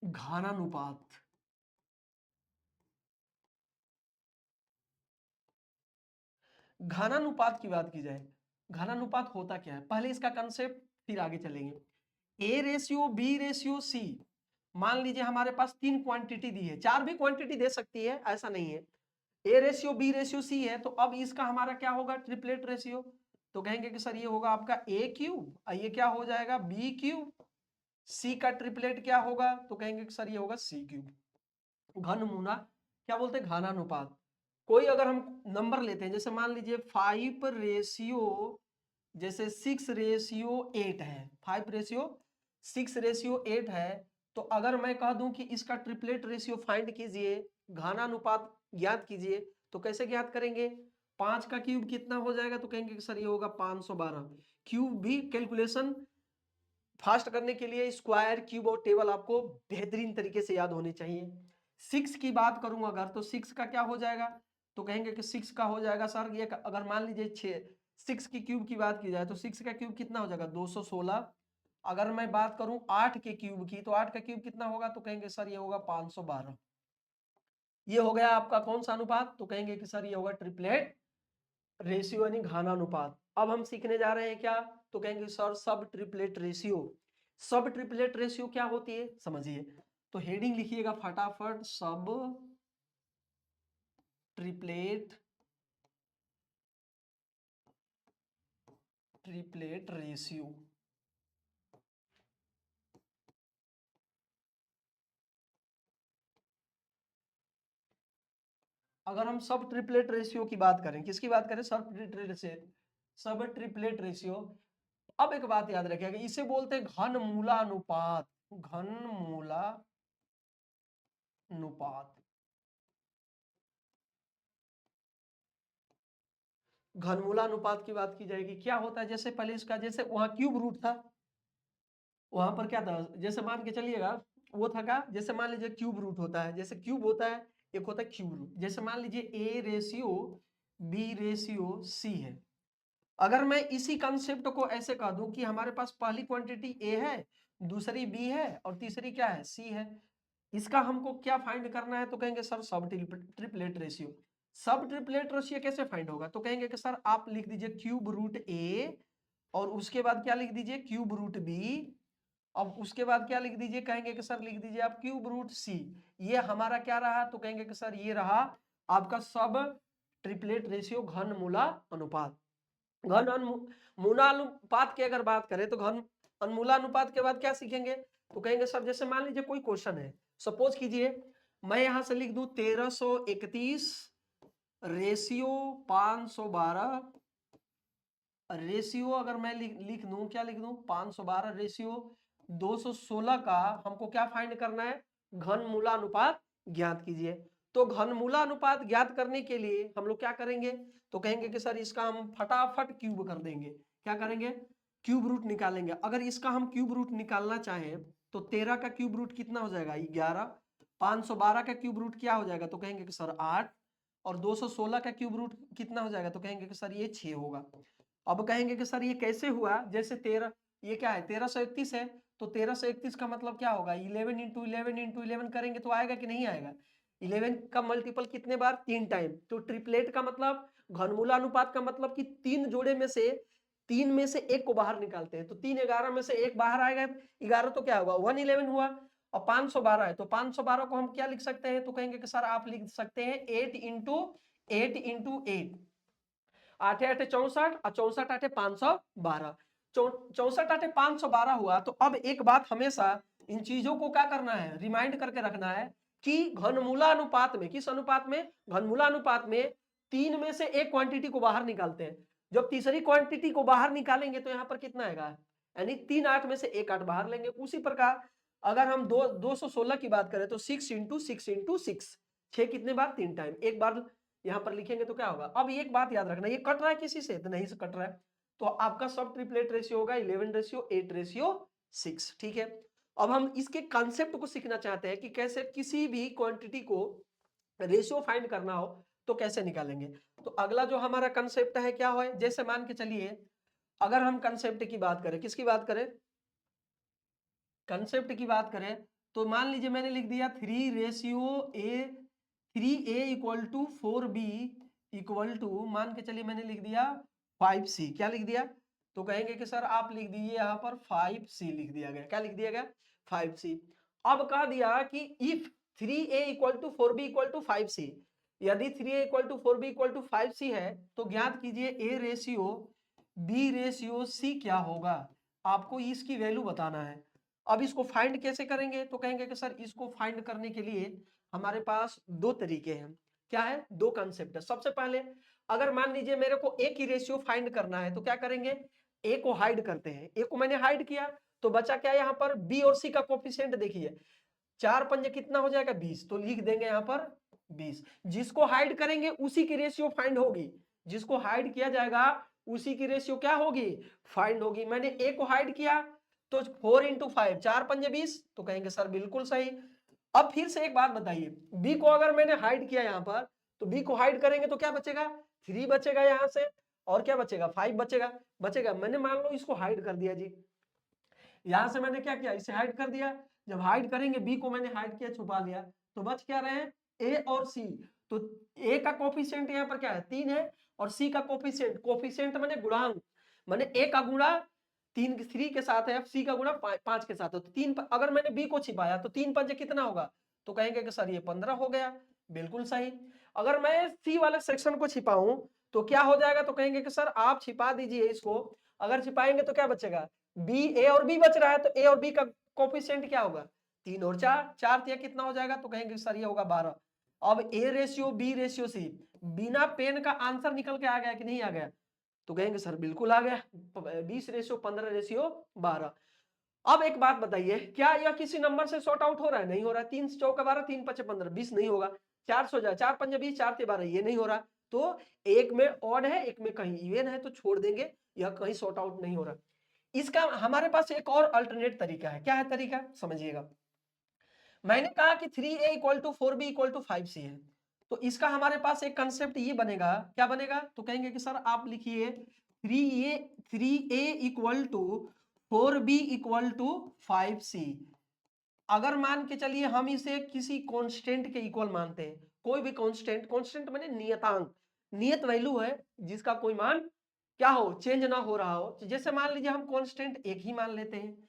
A: घानानुपात, घानानुपात की बात की जाए, घानानुपात होता क्या है, पहले इसका कंसेप्ट फिर आगे चलेंगे। A ratio B ratio C, मान लीजिए हमारे पास 3 क्वांटिटी दी है, 4 भी क्वांटिटी दे सकती है, ऐसा नहीं है। A ratio B ratio C है तो अब इसका हमारा क्या होगा, ट्रिपलेट रेशियो। तो कहेंगे कि सर ये होगा आपका ए क्यूब, ये क्या हो जाएगा बी क्यूब। सी का ट्रिपलेट क्या होगा तो कहेंगे कि सर ये होगा सी क्यूब। घनमूना क्या बोलते हैं, घानानुपात। कोई अगर हम नंबर लेते हैं, जैसे मान लीजिए 5 रेशियो, जैसे 6 रेशियो 8 है, 5 रेशियो 6 रेशियो 8 है। तो अगर मैं कह दूं कि इसका ट्रिपलेट रेशियो फाइंड कीजिए, घानानुपात ज्ञात कीजिए, तो कैसे ज्ञात करेंगे, 5 का क्यूब कितना हो जाएगा तो कहेंगे कि सर ये होगा 512। क्यूब भी कैलकुलेशन फास्ट करने के लिए स्क्वायर क्यूब और टेबल आपको बेहतरीन तरीके से याद होने चाहिए। 6 की बात करूं अगर तो 6 का क्या हो जाएगा तो कहेंगे कि 6 का हो जाएगा सर ये, अगर मान लीजिए 6 की क्यूब की बात की जाए तो 6 का क्यूब कितना हो जाएगा 216। अगर मैं बात करूं 8 के क्यूब की तो 8 का क्यूब कितना होगा तो कहेंगे सर ये होगा 512। ये हो गया आपका कौन सा अनुपात तो कहेंगे कि सर ये होगा ट्रिपलेट रेशियो यानी घानानुपात। अब हम सीखने जा रहे हैं क्या तो कहेंगे सर सब triplet ratio. Sub triplet ratio क्या होती है समझिए, तो हेडिंग लिखिएगा फटाफट, सब ट्रिपलेट, ट्रिपलेट रेशियो। अगर हम सब ट्रिपलेट रेशियो की बात करें, किसकी बात करें, सब triplet ratio, sub triplet ratio. अब एक बात याद रखिएगा, इसे बोलते हैं घन मूला अनुपात, घन मूला अनुपात। घनमूला अनुपात की बात की जाएगी, क्या होता है, जैसे पहले इसका जैसे वहां क्यूब रूट था, वहां पर क्या था, जैसे मान के चलिएगा वो था का, जैसे मान लीजिए क्यूब रूट होता है, जैसे क्यूब होता है, एक होता है क्यूब रूट। जैसे मान लीजिए A ratio B ratio C है। अगर मैं इसी कंसेप्ट को ऐसे कह दूं कि हमारे पास पहली क्वांटिटी A है, दूसरी B है और तीसरी क्या है, C है, इसका हमको क्या फाइंड करना है, तो कहेंगे सर सब triplet ratio. Sub triplet ratio कैसे फाइंड होगा, तो कहेंगे कि सर आप लिख दीजिए क्यूब रूट A और उसके बाद क्या लिख दीजिए क्यूब रूट B, अब उसके बाद क्या लिख दीजिए, कहेंगे कि सर लिख दीजिए आप क्यूब रूट C। ये हमारा क्या रहा, तो कहेंगे कि सर ये रहा आपका सब ट्रिपलेट रेशियो घन मूला अनुपात। मूलानुपात की अगर बात करें तो घन मूलानुपात के बाद क्या सीखेंगे, तो कहेंगे सर जैसे मान लीजिए कोई क्वेश्चन है, सपोज कीजिए मैं यहां से लिख दूं 1331 रेशियो 512 रेशियो, अगर मैं लिख दूं, क्या लिख दूं, 512 रेशियो 216 का हमको क्या फाइंड करना है, घन मूलानुपात ज्ञात कीजिए। तो घन मूलानुपात ज्ञात करने के लिए हम लोग क्या करेंगे, तो कहेंगे कि सर इसका हम फटाफट क्यूब कर देंगे। क्या करेंगे, क्यूब रूट निकालेंगे। अगर इसका हम क्यूब रूट निकालना चाहें तो 13 का क्यूब रूट कितना हो जाएगा 11, 512 का क्यूब रूट क्या हो जाएगा, तो कहेंगे कि सर 8, और 216 का क्यूब रूट कितना हो जाएगा, तो कहेंगे कि सर ये 6 होगा। अब कहेंगे कि सर ये कैसे हुआ, जैसे 13, ये क्या है 1331 है, तो 1331 का मतलब क्या होगा, 11 इंटू 11 इंटू 11 करेंगे तो आएगा कि नहीं आएगा, 11 का मल्टीपल कितने बार, 3 टाइम। तो ट्रिपलेट का मतलब, घनमूलानुपात का मतलब कि 3 जोड़े में से 3 में से एक को बाहर निकालते हैं, तो 3 11 में से एक बाहर आएगा, 11 तो क्या होगा 111 हुआ, और 512 है तो 512 को हम क्या लिख सकते हैं, तो कहेंगे कि सर आप लिख सकते हैं 8 इंटू 8, 8 8 64 और 64 8 512, 64 8 512 हुआ। तो अब एक बात हमेशा इन चीजों को क्या करना है, रिमाइंड करके रखना है कि घनमूला अनुपात में, किस अनुपात में, घनमूला अनुपात में 3 में से एक क्वांटिटी को बाहर निकालते हैं। जब तीसरी क्वांटिटी को बाहर निकालेंगे तो यहाँ पर कितना आएगा, यानी 3 8 में से एक 8 बाहर लेंगे। उसी प्रकार अगर हम 216 की बात करें तो 6 इंटू 6 इंटू 6, 6 कितने बार, 3 टाइम, एक बार यहां पर लिखेंगे तो क्या होगा। अब एक बात याद रखना, ये कट रहा है किसी से, तो नहीं से कट रहा है, तो आपका सब ट्रिपलेट रेशियो होगा 11 रेशियो 8 रेशियो 6। ठीक है, अब हम इसके कॉन्सेप्ट को सीखना चाहते हैं कि कैसे किसी भी क्वांटिटी को रेशियो फाइंड करना हो तो कैसे निकालेंगे। तो अगला जो हमारा कंसेप्ट है क्या हो, जैसे मान के चलिए अगर हम कंसेप्ट की बात करें, किसकी बात करें, कंसेप्ट की बात करें, तो मान लीजिए मैंने लिख दिया 3 ratio A 3A equal to 4B equal to, मान के चलिए मैंने लिख दिया 5C। क्या लिख दिया, तो कहेंगे कि सर आप लिख दीजिए यहाँ पर 5C लिख दिया गया। क्या लिख दिया गया, 5C। अब कह दिया कि if 3A equal to 4B equal to 5C, यदि 3A equal to 4B equal to 5C है तो ज्ञात कीजिए A ratio B ratio C क्या होगा, आपको इसकी वैल्यू बताना है। अब इसको फाइंड कैसे करेंगे, तो कहेंगे कि सर इसको फाइंड करने के लिए हमारे पास दो तरीके हैं। क्या है, दो कंसेप्ट है। सबसे पहले अगर मान लीजिए मेरे को ए की रेशियो फाइंड करना है तो क्या करेंगे, ए को हाइड करते हैं। ए को मैंने हाइड किया तो बचा क्या, यहाँ पर बी और सी का कोफिशिएंट देखिए, 4 पंजे कितना हो जाएगा 20, तो लिख देंगे यहाँ पर 20। जिसको हाइड करेंगे उसी की रेशियो फाइंड होगी, जिसको हाइड किया जाएगा उसी की रेशियो क्या होगी, फाइंड होगी। मैंने ए को हाइड किया तो 4 इंटू 5, 4 पंजे 20, तो कहेंगे सर बिल्कुल सही। अब फिर से एक बात बताइए, बी को अगर मैंने हाइड किया यहाँ पर, तो बी को हाइड करेंगे तो क्या बचेगा, 3 बचेगा यहाँ से, और क्या बचेगा 5 बचेगा। मैंने मान लो इसको हाइड कर दिया जी, यहां से मैंने क्या किया, इसे हाइड कर दिया। जब हाइड करेंगे, बी को मैंने हाइड किया, छुपा लिया, तो बच क्या रहे हैं, ए और सी। तो ए का कोफिशिएंट यहाँ पर क्या है 3 है, और सी का कोफिशिएंट, कोफिशिएंट मैंने गुणांक, मैंने ए का गुणा 3 के साथ है, सी का गुणा 5 के साथ है, तो 3, अगर मैंने बी को छिपाया तो 3 पंजे कितना होगा, तो कहेंगे कि सर ये 15 हो गया, बिल्कुल सही। अगर मैं सी वाले सेक्शन को छिपाऊं तो क्या हो जाएगा, तो कहेंगे कि सर आप छिपा दीजिए इसको, अगर छिपाएंगे तो क्या बचेगा, बी, ए और बी बच रहा है, तो ए और बी का कोफिशिएंट क्या होगा, 3 और 4, 4 या कितना हो जाएगा, तो कहेंगे सर ये होगा 12। अब A ratio B ratio C, बिना पेन का आंसर निकल के आ गया कि नहीं आ गया, तो कहेंगे सर बिल्कुल आ गया, 20 रेशियो 15 रेशियो 12। अब एक बात बताइए, क्या यह किसी नंबर से सॉर्ट आउट हो रहा है, नहीं हो रहा है। 3 चौका 12, 3 पचे 15, 20 नहीं होगा। 4 सो जाए, 4 पंजे 20, 4 ते 12, ये नहीं हो रहा। तो एक में ऑड है, एक में कहीं इवन है, तो छोड़ देंगे, यह कहीं सॉर्ट आउट नहीं हो रहा। इसका हमारे पास एक और अल्टरनेट तरीका है। क्या है तरीका, समझिएगा। मैंने कहा कि 3a equal to 4b equal to 5c है, तो इसका हमारे पास एक कंसेप्ट ये बनेगा, क्या बनेगा, तो कहेंगे कि सर आप लिखिए 3a equal to 4b equal to 5c। अगर मान के चलिए हम इसे किसी कांस्टेंट के इक्वल मानते हैं, कोई भी कांस्टेंट, कांस्टेंट माने नियतांक, नियत वैल्यू है जिसका कोई मान क्या हो, चेंज ना हो रहा हो। जैसे मान लीजिए हम कांस्टेंट एक ही मान लेते हैं,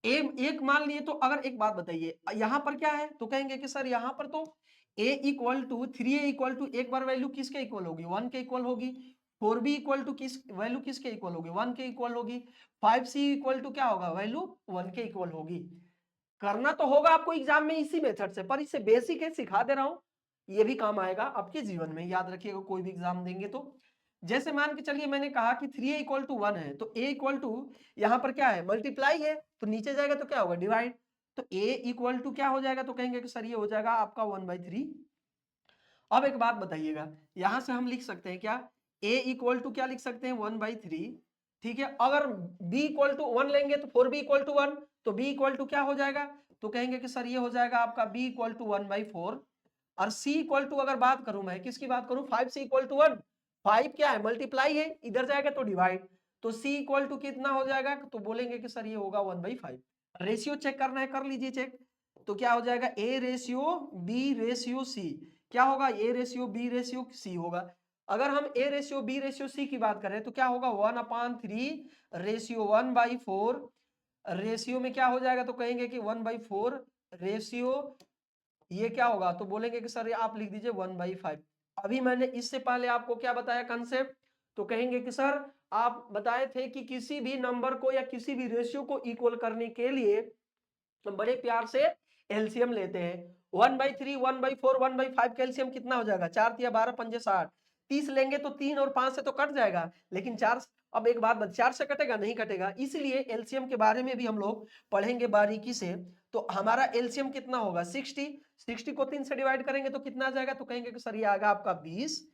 A: एक मान लिए, तो अगर एक बात बताइए यहां पर क्या है, तो कहेंगे कि सर यहां पर तो a equal to 3a equal to एक बार वैल्यू किसके इक्वल होगी, 1 के इक्वल होगी, 4b इक्वल टू किस वैल्यू किसके इक्वल होगी, 1 के इक्वल होगी, 5c इक्वल टू क्या होगा, वैल्यू 1 के इक्वल होगी। करना तो होगा आपको एग्जाम में इसी मेथड से, पर इसे बेसिक है, सिखा दे रहा हूं, ये भी काम आएगा आपके जीवन में, याद रखिएगा कोई भी एग्जाम देंगे तो। जैसे मान के चलिए मैंने कहा कि 3a इक्वल टू 1 है, तो a इक्वल टू यहां पर क्या है, मल्टीप्लाई है, तो नीचे जाएगा तो क्या होगा, डिवाइड, तो a इक्वल टू क्या हो जाएगा, तो कहेंगे कि सर ये हो जाएगा आपका 1/3। अब एक बात बताइएगा, यहां से हम लिख सकते हैं क्या, a इक्वल टू क्या लिख सकते हैं, 1/3, ठीक है। अगर b इक्वल टू 1 लेंगे तो 4b इक्वल टू 1, तो b इक्वल टू क्या हो जाएगा, तो कहेंगे कि सर ये हो जाएगा आपका b इक्वल टू 1/4। और c इक्वल टू अगर बात करूं, मैं किसकी बात करूं, 5c इक्वल टू 1, 5 क्या है, मल्टीप्लाई है, इधर जाएगा तो डिवाइड, तो c इक्वल टू कितना हो जाएगा, तो बोलेंगे कि सर ये होगा 1/5। रेशियो चेक करना है, कर लीजिए चेक, तो क्या हो जाएगा, a ratio b ratio c, क्या होगा, a ratio b ratio c होगा। अगर हम a ratio b ratio c की बात करें तो क्या होगा, 1/3 रेशियो 1/4, रेशियो में क्या हो जाएगा, तो कहेंगे कि 1/4 रेशियो, ये क्या होगा, तो बोलेंगे कि सर आप लिख दीजिए 1/5। अभी मैंने इससे पहले आपको क्या बताया कंसेप्ट, तो कहेंगे कि सर आप बताए थे कि किसी भी नंबर को या किसी भी रेशियो को इक्वल करने के लिए बड़े प्यार से एलसीएम लेते हैं। 1/3 1/4 1/5 का एलसीएम कितना हो जाएगा, 4 या 12 पंजे 60, 30 लेंगे तो 3 और 5 से तो कट जाएगा, लेकिन 4, अब एक बात 4 से कटेगा, नहीं कटेगा, इसलिए एलसीएम के बारे में भी हम लोग पढ़ेंगे बारीकी से। तो हमारा एलसीएम कितना होगा, 60, 60 को 3 से डिवाइड करेंगे तो कितना आ जाएगा, तो कहेंगे कि सर ये आएगा आपका 20,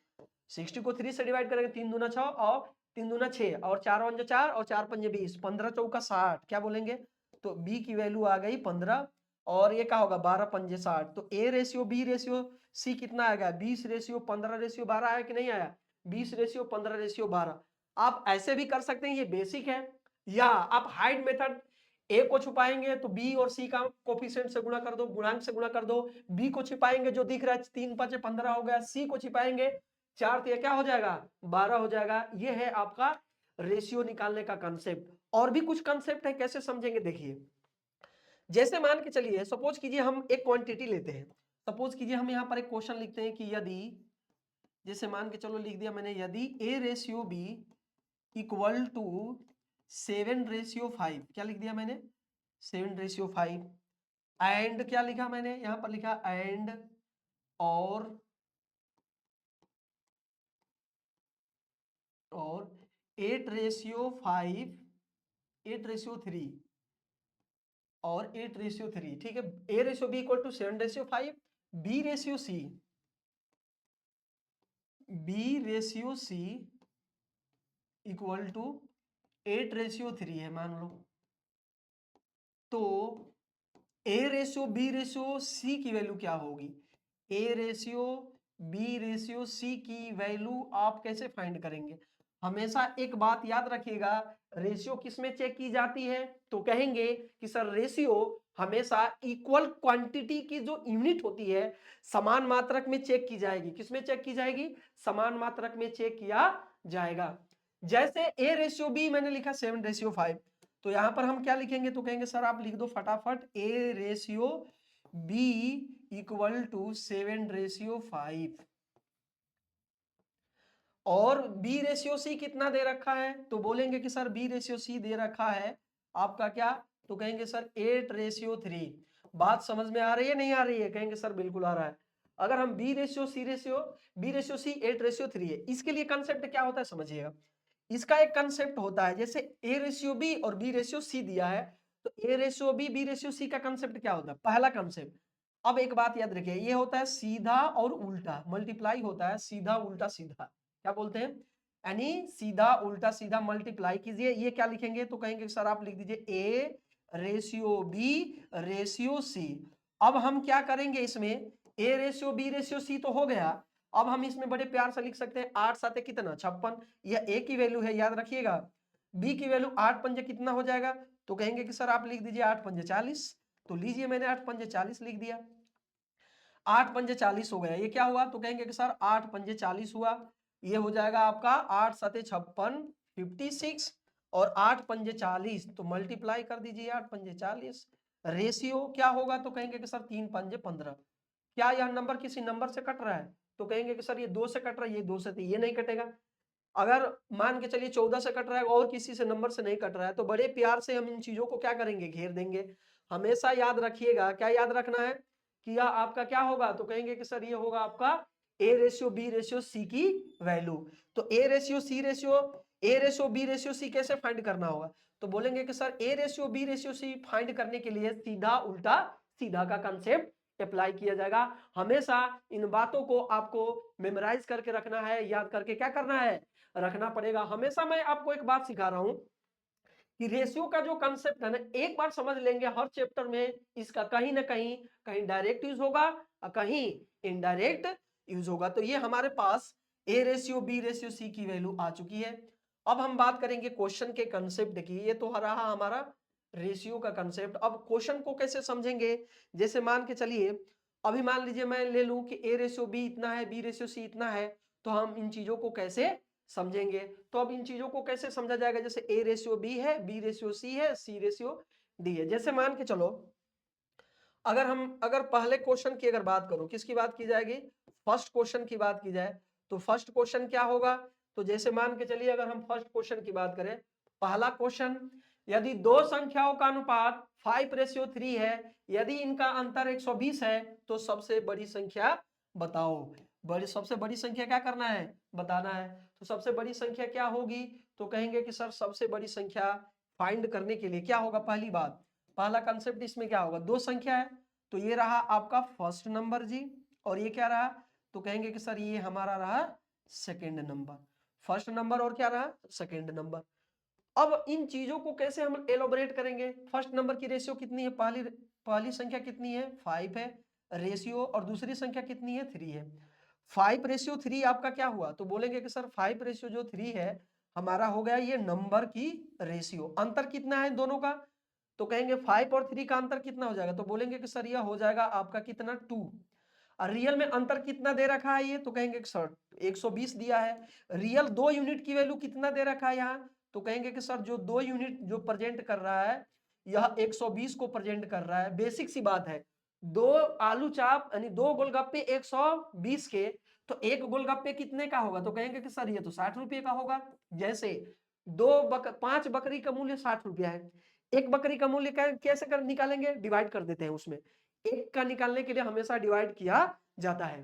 A: 60 को 3 से डिवाइड करेंगे, 3 दूना 6 और 3 दूना 6 और 4 पंजे 4 और 4 पंजे 20, 15 चौका 60, क्या बोलेंगे, तो बी की वैल्यू आ गई 15, और ये क्या होगा 12 पंजे 60, तो A ratio B ratio C कितना आएगा, 20 रेशियो 15 रेशियो 12 आया कि नहीं आया, 20 रेशियो 15 रेशियो 12। आप ऐसे भी कर सकते हैं, ये बेसिक है, या आप हाइड मेथड, ए को छुपाएंगे तो बी और सी का कोफिशिएंट से गुणा कर दो, गुणांक से गुणा कर दो, बी को छिपाएंगे जो दिख रहा है 3 5 15 हो गया, सी को छिपाएंगे 4 तो क्या हो जाएगा 12 हो जाएगा। ये है आपका रेशियो निकालने का कंसेप्ट। और भी कुछ कंसेप्ट है, कैसे समझेंगे देखिए, जैसे मान के चलिए सपोज कीजिए हम एक क्वांटिटी लेते हैं, सपोज कीजिए हम यहाँ पर एक क्वेश्चन लिखते हैं कि यदि, जैसे मान के चलो लिख दिया मैंने, यदि a ratio b equal to 7/5, क्या लिख दिया मैंने, 7/5, एंड क्या लिखा मैंने यहाँ पर लिखा एंड, और 8/5, 8/3 और 8/3, ठीक है। a ratio b equal to 7/5, b ratio c equal to 8/3 है मान लो, तो a ratio b ratio c की वैल्यू क्या होगी, a ratio b ratio c की वैल्यू आप कैसे फाइंड करेंगे, हमेशा एक बात याद रखिएगा, रेशियो किसमें चेक की जाती है, तो कहेंगे कि सर रेशियो हमेशा इक्वल क्वांटिटी की जो यूनिट होती है समान मात्रक में चेक की जाएगी, किसमें चेक की जाएगी, समान मात्रक में चेक किया जाएगा। जैसे a रेशियो b मैंने लिखा 7/5, तो यहां पर हम क्या लिखेंगे, तो कहेंगे सर आप लिख दो फटाफट a ratio b equal to 7/5, और b रेशियो c कितना दे रखा है, तो बोलेंगे कि सर b रेशियो c दे रखा है आपका क्या, तो कहेंगे सर 8/3। बात समझ में आ रही है नहीं आ रही है, कहेंगे सर बिल्कुल आ रहा है। अगर हम b रेशियो c 8/3 है, इसके लिए कंसेप्ट क्या होता है समझिएगा, इसका एक कंसेप्ट होता है, जैसे a रेशियो b और b रेशियो c दिया है, तो a ratio b ratio c का कंसेप्ट क्या होता है, पहला कंसेप्ट, अब एक बात याद रखिए, ये होता है सीधा और उल्टा, मल्टीप्लाई होता है सीधा उल्टा सीधा, क्या बोलते हैं, यानी सीधा उल्टा सीधा मल्टीप्लाई कीजिए, ये क्या लिखेंगे, तो कहेंगे सर आप लिख दीजिए a ratio b ratio c, अब हम क्या करेंगे इसमें, A ratio B ratio C तो हो गया। अब हम इसमें बड़े प्यार से लिख सकते हैं 8 साते कितना 56, यह ए की वैल्यू है याद रखिएगा। बी की वैल्यू 8 पंजे कितना हो जाएगा, तो कहेंगे कि सर आप लिख दीजिए 8 पंजे 40, तो लीजिए मैंने 8 पंजे 40 लिख दिया। 8 पंजे 40 हो गया, ये क्या हुआ, तो कहेंगे कि सर 8 पंजे 40 हुआ, ये हो जाएगा आपका 8 सते 56 56, और 8 पंजे 40 तो मल्टीप्लाई कर दीजिए 8 पंजे 40। रेशियो क्या होगा, तो कहेंगे कि सर 3 पंजे 15। क्या यह नंबर किसी नंबर से कट रहा है, तो कहेंगे कि सर ये 2 से कट रहा है, ये 2 से, तो ये नहीं कटेगा। अगर मान के चलिए 14 से कट रहा है और किसी से नंबर से नहीं कट रहा है, तो बड़े प्यार से हम इन चीजों को क्या करेंगे, घेर देंगे। हमेशा याद रखिएगा, क्या याद रखना है कि यह आपका क्या होगा, तो कहेंगे कि सर ये होगा आपका A ratio B ratio C की वैल्यू। तो A ratio B ratio C कैसे फाइंड करना होगा, तो बोलेंगे कि sir A ratio B ratio C find करने के लिए सीधा उल्टा सीधा का कंसेप्ट अप्लाई किया जाएगा। हमेशा इन बातों को आपको मेमोराइज करके रखना है, याद करके क्या करना है, रखना पड़ेगा। हमेशा मैं आपको एक बात सिखा रहा हूं कि रेशियो का जो कंसेप्ट है ना, एक बार समझ लेंगे हर चैप्टर में इसका कहीं ना कहीं, कहीं डायरेक्ट यूज होगा और कहीं इनडायरेक्ट यूज होगा। तो ये हमारे पास A ratio B ratio C की वैल्यू आ चुकी है। अब हम बात करेंगे क्वेश्चन के कंसेप्ट की। ये तो रहा हमारा रेशियो का कंसेप्ट। अब क्वेश्चन को कैसे समझेंगे, जैसे मान के चलिए अभी मान लीजिए मैं ले लूं कि ए रेशियो बी इतना है, बी रेशियो सी इतना है, तो हम इन चीजों को कैसे समझेंगे। तो अब इन चीजों को कैसे समझा जाएगा, जैसे ए रेशियो बी है, बी रेशियो सी है, सी रेशियो डी है। जैसे मान के चलो अगर पहले क्वेश्चन की अगर बात करूं, किसकी बात की जाएगी, फर्स्ट क्वेश्चन की बात की जाए, तो फर्स्ट क्वेश्चन क्या होगा, तो जैसे मान के चलिए अगर हम फर्स्ट क्वेश्चन की बात करें, पहला क्वेश्चन, यदि दो संख्याओं का अनुपात 5:3 है, यदि इनका अंतर 120 है, तो सबसे बड़ी संख्या बताओ। सबसे बड़ी संख्या क्या करना है, बताना है। तो सबसे बड़ी संख्या क्या होगी, तो कहेंगे कि सर सबसे बड़ी संख्या फाइंड करने के लिए क्या होगा, पहली बात, पहला कंसेप्ट इसमें क्या होगा, दो संख्या है, तो ये रहा आपका फर्स्ट नंबर जी, और ये क्या रहा, तो कहेंगे कि सर ये हमारा रहा सेकेंड नंबर। फर्स्ट नंबर और क्या रहा, सेकेंड नंबर। अब इन चीजों को कैसे हम एलोबरेट करेंगे, फर्स्ट नंबर की रेशियो कितनी है, पहली पहली संख्या कितनी है, 5 है रेशियो, और दूसरी संख्या कितनी है, 3 है। 5:3 आपका क्या हुआ, तो बोलेंगे कि सर 5:3 है हमारा हो गया ये नंबर की रेशियो। अंतर कितना है दोनों का, तो कहेंगे 5 और 3 का अंतर कितना हो जाएगा, तो बोलेंगे कि सर यह हो जाएगा आपका कितना 2। और रियल में अंतर कितना दे रखा है ये, तो कहेंगे कि सर 120 दिया है। रियल 2 यूनिट की वैल्यू कितना दे रखा है यहाँ, तो कहेंगे कि सर जो 2 यूनिट जो प्रेजेंट कर रहा है यह 120 को प्रेजेंट कर रहा है। बेसिक सी बात है, दो आलू चाप यानी दो गोलगप्पे 120 के, तो एक गोलगप्पे कितने का होगा, तो कहेंगे कि सर ये तो 60 रुपये का होगा। जैसे 5 बकरी का मूल्य 60 रुपया है, एक बकरी का मूल्य कैसे कर निकालेंगे, डिवाइड कर देते हैं उसमें, एक का निकालने के लिए हमेशा डिवाइड किया जाता है।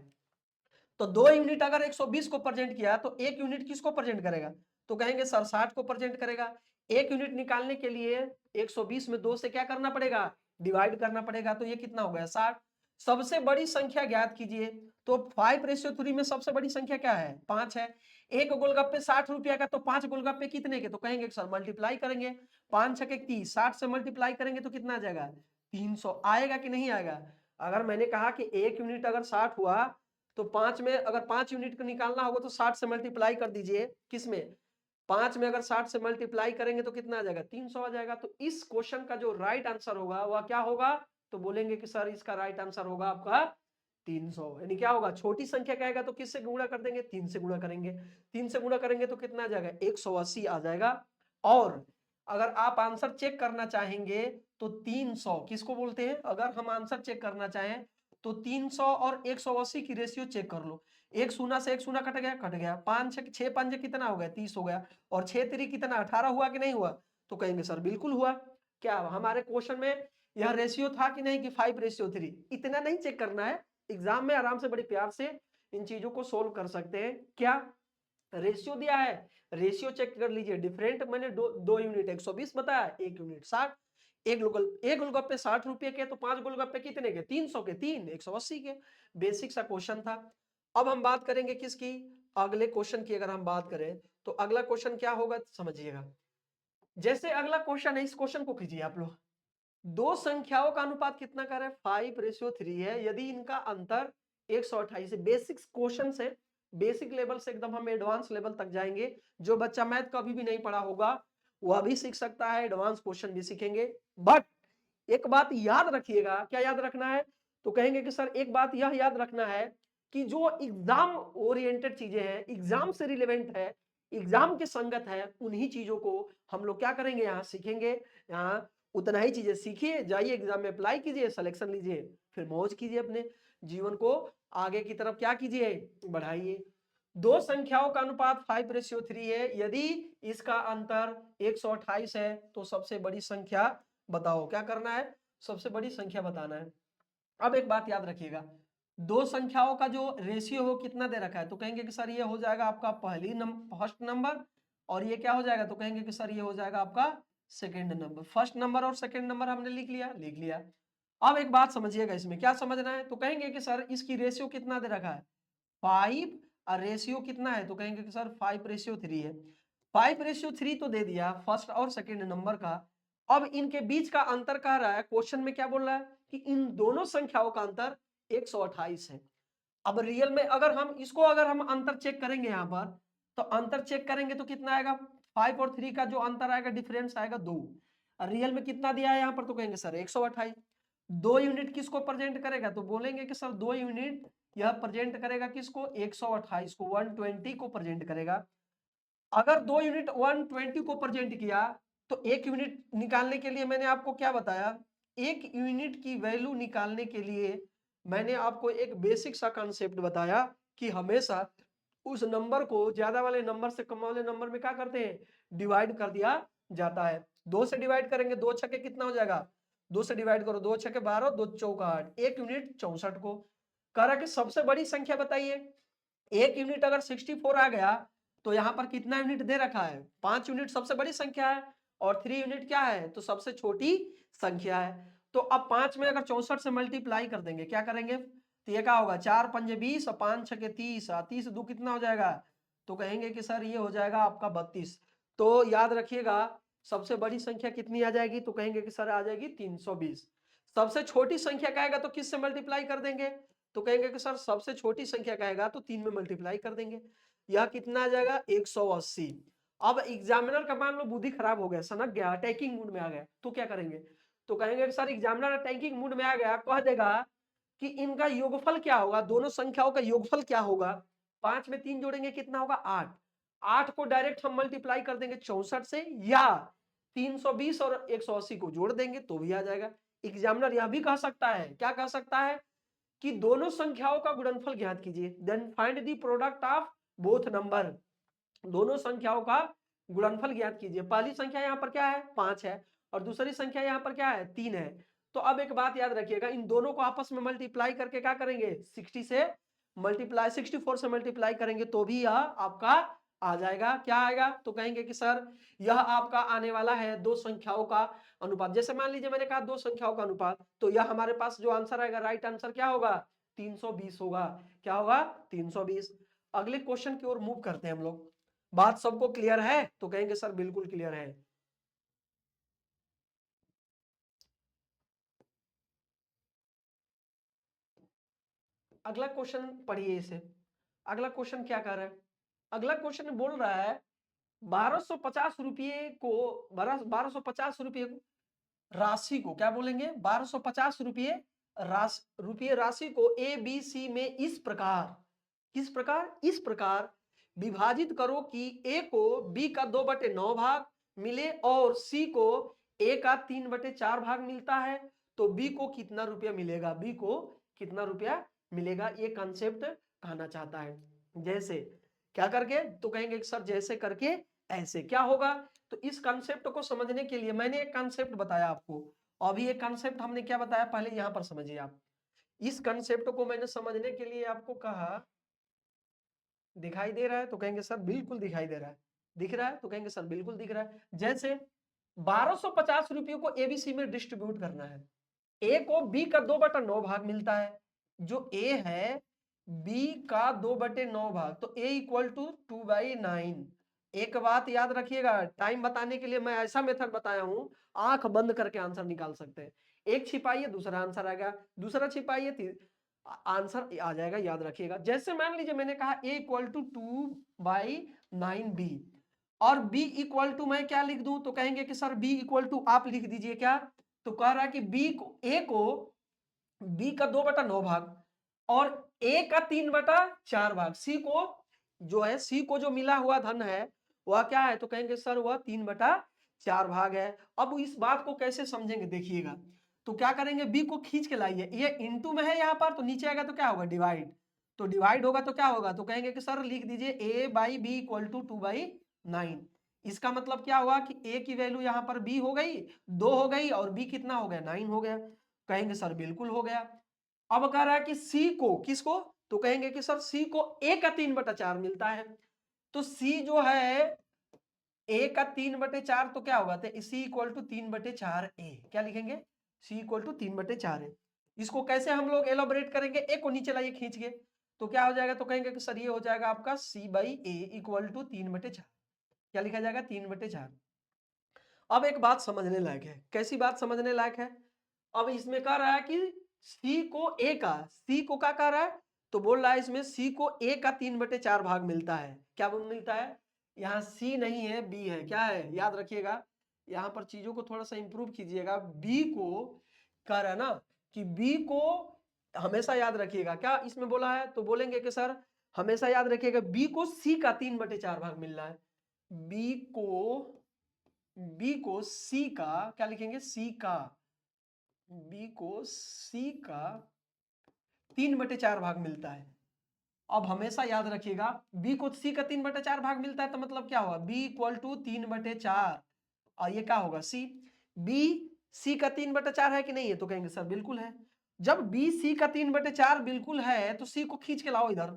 A: तो 2 यूनिट अगर 120 को प्रेजेंट किया तो एक यूनिट किसको प्रेजेंट करेगा, तो कहेंगे सर 60 को प्रेजेंट करेगा। एक यूनिट निकालने के लिए 120 में 2 से क्या करना पड़ेगा, डिवाइड करना पड़ेगा, तो ये कितना हो गया 60। सबसे बड़ी संख्या ज्ञात कीजिए, तो 5:3 में सबसे बड़ी संख्या क्या है, 5 है। एक गोलगप्पे 60 रुपया का, तो 5 गोलगप्पे कितने के, तो कहेंगे सर मल्टीप्लाई करेंगे, 5 छके 30, 60 से मल्टीप्लाई करेंगे तो कितना आ जाएगा, 300 आएगा कि नहीं आएगा। अगर मैंने कहा कि एक यूनिट अगर 60 हुआ, तो 5 में अगर 5 यूनिट को निकालना होगा तो 60 से मल्टीप्लाई कर दीजिए, किसमें, 5 में अगर 60 से मल्टीप्लाई करेंगे तो कितना आ जाएगा, 300 आ जाएगा। तो इस क्वेश्चन का जो राइट आंसर होगा वह क्या होगा, तो बोलेंगे कि सर इसका राइट आंसर होगा आपका 300। यानी क्या होगा, छोटी संख्या क्या आएगा, तो किससे गुणा कर देंगे, 3 से गुणा करेंगे, 3 से गुणा करेंगे तो कितना आ जाएगा, 180 आ जाएगा। और अगर आप आंसर चेक करना चाहेंगे तो 300 किसको बोलते हैं, अगर हम आंसर चेक करना चाहें तो 300 और 180 की रेशियो चेक कर लो। एक शून्य से एक शून्य कट गया, कट गया। 6 पंजे कितना हो गया, 30 हो गया। और 6 3 कितना 18 हुआ कि नहीं हुआ, तो कहेंगे सर बिल्कुल हुआ। क्या हमारे क्वेश्चन में यह रेशियो था कि नहीं कि 5:3, इतना नहीं चेक करना है, एग्जाम में आराम से बड़े प्यार से इन चीजों को सोल्व कर सकते हैं। क्या रेशियो दिया है, रेशियो चेक कर लीजिए। डिफरेंट मैंने दो यूनिट 120 बताया, एक यूनिट 60। एक गोलगप्पे 60 रुपए के, तो 5 गोलगप्पे कितने के, 300 के, 3 180 के। बेसिक सा क्वेश्चन था। अब हम बात करेंगे किसकी, अगले क्वेश्चन की अगर हम बात करें तो अगला क्वेश्चन क्या होगा समझिएगा। जैसे अगला क्वेश्चन है, इस क्वेश्चन को कीजिए आप लोग। दो संख्याओं का अनुपात कितना कर रहा है 5:3 है। यदि इनका अंतर 128 है। बेसिक क्वेश्चन से, बेसिक लेवल से एकदम हम एडवांस लेवल तक जाएंगे। जो बच्चा मैथ कभी भी नहीं पढ़ा होगा वह भी सीख सकता है, एडवांस क्वेश्चन भी सीखेंगे। बट एक बात याद रखिएगा, क्या याद रखना है, तो कहेंगे कि सर एक बात यह याद रखना है कि जो एग्जाम ओरिएंटेड चीजें हैं, एग्जाम से रिलेवेंट है, एग्जाम के संगत है, उन्हीं चीजों को हम लोग क्या करेंगे यहाँ सीखेंगे। यहाँ उतना ही चीजें सीखिए, जाइए एग्जाम में अप्लाई कीजिए, सिलेक्शन लीजिए, फिर मौज कीजिए, अपने जीवन को आगे की तरफ क्या कीजिए, बढ़ाइए। दो संख्याओं का अनुपात 5:3 है। यदि इसका अंतर 128 है तो सबसे बड़ी संख्या बताओ। क्या करना है, सबसे बड़ी संख्या बताना है। अब एक बात याद रखिएगा, दो संख्याओं का जो रेशियो हो कितना दे रखा है, तो कहेंगे कि सर ये हो जाएगा आपका फर्स्ट नंबर, और ये क्या हो जाएगा, तो कहेंगे कि सर ये हो जाएगा आपका सेकंड नंबर। फर्स्ट नंबर और सेकंड नंबर हमने लिख लिया, लिख लिया। अब एक बात समझिएगा, इसमें क्या समझना है, तो कहेंगे कि सर इसकी रेशियो कितना दे रखा है 5, और रेशियो कितना है, तो कहेंगे कि सर 5:3 है। 5:3 तो दे दिया फर्स्ट और सेकंड नंबर का। अब इनके बीच का अंतर कह रहा है, क्वेश्चन में क्या बोल रहा है कि इन दोनों संख्याओं का अंतर 128 है। अब रियल में अगर हम इसको, अगर हम अंतर चेक करेंगे यहाँ पर, तो अंतर चेक करेंगे तो कितना आएगा, 5 और 3 का जो अंतर आएगा, डिफरेंस आएगा 2। रियल में कितना दिया है यहाँ पर, तो कहेंगे सर 128। 2 यूनिट किसको प्रेजेंट करेगा, तो बोलेंगे कि सर 2 यूनिट यह प्रेजेंट करेगा किसको, 128 को, 120 को प्रेजेंट करेगा। अगर 2 यूनिट 120 को प्रेजेंट किया तो 1 यूनिट निकालने के लिए मैंने आपको क्या बताया, 1 यूनिट की वैल्यू निकालने के लिए मैंने आपको एक बेसिक सा कॉन्सेप्ट बताया कि हमेशा उस नंबर को ज्यादा वाले नंबर से कम वाले नंबर में क्या करते हैं, डिवाइड कर दिया जाता है। 2 से डिवाइड करेंगे, 2 छके कितना हो जाएगा, 2 से डिवाइड करो, 2 छके 12, 2 चौका 8, 1 यूनिट 64 को। कह रहा कि सबसे बड़ी संख्या बताइए। 1 यूनिट अगर 64 आ गया तो यहां पर कितना यूनिट दे रखा है, 5 यूनिट सबसे बड़ी संख्या है, और 3 यूनिट क्या है, तो सबसे छोटी संख्या है। तो अब 5 में अगर 64 से मल्टीप्लाई कर देंगे, क्या करेंगे, तो ये क्या होगा, 4 पंजे 20 और 5 छके 30, 30 दो कितना हो जाएगा, तो कहेंगे कि सर ये हो जाएगा आपका 32। तो याद रखिएगा सबसे बड़ी संख्या कितनी आ जाएगी, तो कहेंगे कि सर आ जाएगी 320। सबसे छोटी संख्या का आएगा तो किस से मल्टीप्लाई कर देंगे, तो कहेंगे कि सर सबसे छोटी संख्या का आएगा तो 3 में मल्टीप्लाई कर देंगे। यह कितना आ जाएगा 180। अब एग्जामिनर का मान लो बुद्धि खराब हो गया, सनक गया, अटैकिंग मूड में आ गया, तो क्या करेंगे, तो कहेंगे कि सर एग्जामिनर अटैकिंग मूड में आ गया, कह देगा कि इनका योगफल क्या होगा, दोनों संख्याओं का योगफल क्या होगा। 5 में 3 जोड़ेंगे कितना होगा 8। 8 को डायरेक्ट हम मल्टीप्लाई कर देंगे 64 से, या 320 और 180 को जोड़ देंगे तो भी आ जाएगा। एग्जामिनर यह भी कह सकता है, क्या कह सकता है, कि दोनों संख्याओं का गुणनफल ज्ञात कीजिए, then find the product of both number. दोनों संख्याओं का गुणनफल ज्ञात कीजिए। पहली संख्या यहाँ पर क्या है 5 है, और दूसरी संख्या यहाँ पर क्या है 3 है। तो अब एक बात याद रखिएगा, इन दोनों को आपस में मल्टीप्लाई करके क्या करेंगे, 64 से मल्टीप्लाई करेंगे तो भी यह आपका आ जाएगा। क्या आएगा, तो कहेंगे कि सर यह आपका आने वाला है दो संख्याओं का अनुपात। जैसे मान लीजिए मैंने कहा दो संख्याओं का अनुपात, तो यह हमारे पास जो आंसर आएगा, राइट आंसर क्या होगा 320 होगा। क्या होगा 320। अगले क्वेश्चन की ओर मूव करते हैं हम लोग। बात सबको क्लियर है, तो कहेंगे सर बिल्कुल क्लियर है। अगला क्वेश्चन पढ़िए इसे। अगला क्वेश्चन क्या कर रहा है, अगला क्वेश्चन बोल रहा है 1250 रुपये को, 1250 रुपये राशि को, क्या बोलेंगे 1250 रुपये राशि को ए बी सी में इस प्रकार, किस प्रकार, इस प्रकार विभाजित करो कि ए को बी का 2/9 भाग मिले और सी को ए का 3/4 भाग मिलता है, तो बी को कितना रुपया मिलेगा, बी को कितना रुपया मिलेगा, ये कॉन्सेप्ट कहना चाहता है। जैसे क्या करके, तो कहेंगे सर जैसे करके ऐसे क्या होगा। तो इस कॉन्सेप्ट को समझने के लिए मैंने एक कॉन्सेप्ट बताया आपको, अभी एक कॉन्सेप्ट हमने क्या बताया, पहले यहां पर समझिए आप। इस कॉन्सेप्ट को मैंने समझने के लिए आपको कहा, दिखाई दे रहा है, तो कहेंगे सर बिल्कुल दिखाई दे रहा है। दिख रहा है, तो कहेंगे सर बिल्कुल दिख रहा है। जैसे 1250 रुपये को एबीसी में डिस्ट्रीब्यूट करना है, ए को बी का 2/9 भाग मिलता है, जो ए है बी का 2/9 भाग, तो ए इक्वल टू 2/9, एक बात याद रखिएगा, टाइम बताने के लिए मैं ऐसा मेथड बताया हूं, आंख बंद करके आंसर निकाल सकते हैं। एक छिपाइए, दूसरा आंसर आएगा, दूसरा छिपाइए, आंसर आ जाएगा, याद रखिएगा। जैसे मान लीजिए मैंने कहा a इक्वल टू 2/9b और b इक्वल टू मैं क्या लिख दूं, तो कहेंगे कि सर b इक्वल टू आप लिख दीजिए क्या, तो कह रहा है कि a को b का 2/9 भाग और a का 3/4 भाग, c को जो है, c को जो मिला हुआ धन है वह क्या है, तो कहेंगे सर वह 3/4 भाग है। अब इस बात को कैसे समझेंगे देखिएगा, तो क्या करेंगे, b को खींच के लाइए, ये इनटू में है यहाँ पर, तो नीचे आएगा तो क्या होगा, डिवाइड, तो डिवाइड होगा तो क्या होगा, तो कहेंगे कि सर लिख दीजिए a/b इक्वल टू 2/9। इसका मतलब क्या हुआ कि a की वैल्यू यहाँ पर b हो गई, 2 हो गई, और b कितना हो गया, 9 हो गया। कहेंगे सर बिल्कुल हो गया। अब कह रहा है कि c को, किसको, तो कहेंगे कि सर c को a का 3/4 मिलता है, तो c जो है a का 3/4, तो क्या होगा, तो c इक्वल टू 3/4 a, क्या लिखेंगे, c इक्वल टू 3/4 a। इसको कैसे हम लोग एलोबरेट करेंगे, a को नीचे लाइए खींच के, तो क्या हो जाएगा, तो कहेंगे कि सर ये हो जाएगा आपका c/a इक्वल टू 3/4, क्या लिखा जाएगा, 3/4। अब एक बात समझने लायक है, कैसी बात समझने लायक है, अब इसमें कह रहा है कि c को a का, c को क्या कह रहा है, तो बोल रहा है इसमें c को a का 3/4 भाग मिलता है, क्या मिलता है, यहाँ c नहीं है b है, क्या है, याद रखिएगा, यहाँ पर चीजों को थोड़ा सा इंप्रूव कीजिएगा। b को कह रहा है ना कि b को हमेशा याद रखिएगा, क्या इसमें बोला है, तो बोलेंगे कि सर हमेशा याद रखिएगा b को c का 3/4 भाग मिल रहा है, b को c का क्या लिखेंगे, c का, b को c का 3/4 भाग मिलता है। अब हमेशा याद रखिएगा, b को c का 3/4 भाग मिलता है, तो मतलब क्या होगा, b इक्वल टू 3/4, और ये क्या होगा, c, b c का 3/4 है कि नहीं है, तो कहेंगे सर बिल्कुल है। जब b c का 3/4 बिल्कुल है, तो c को खींच के लाओ इधर,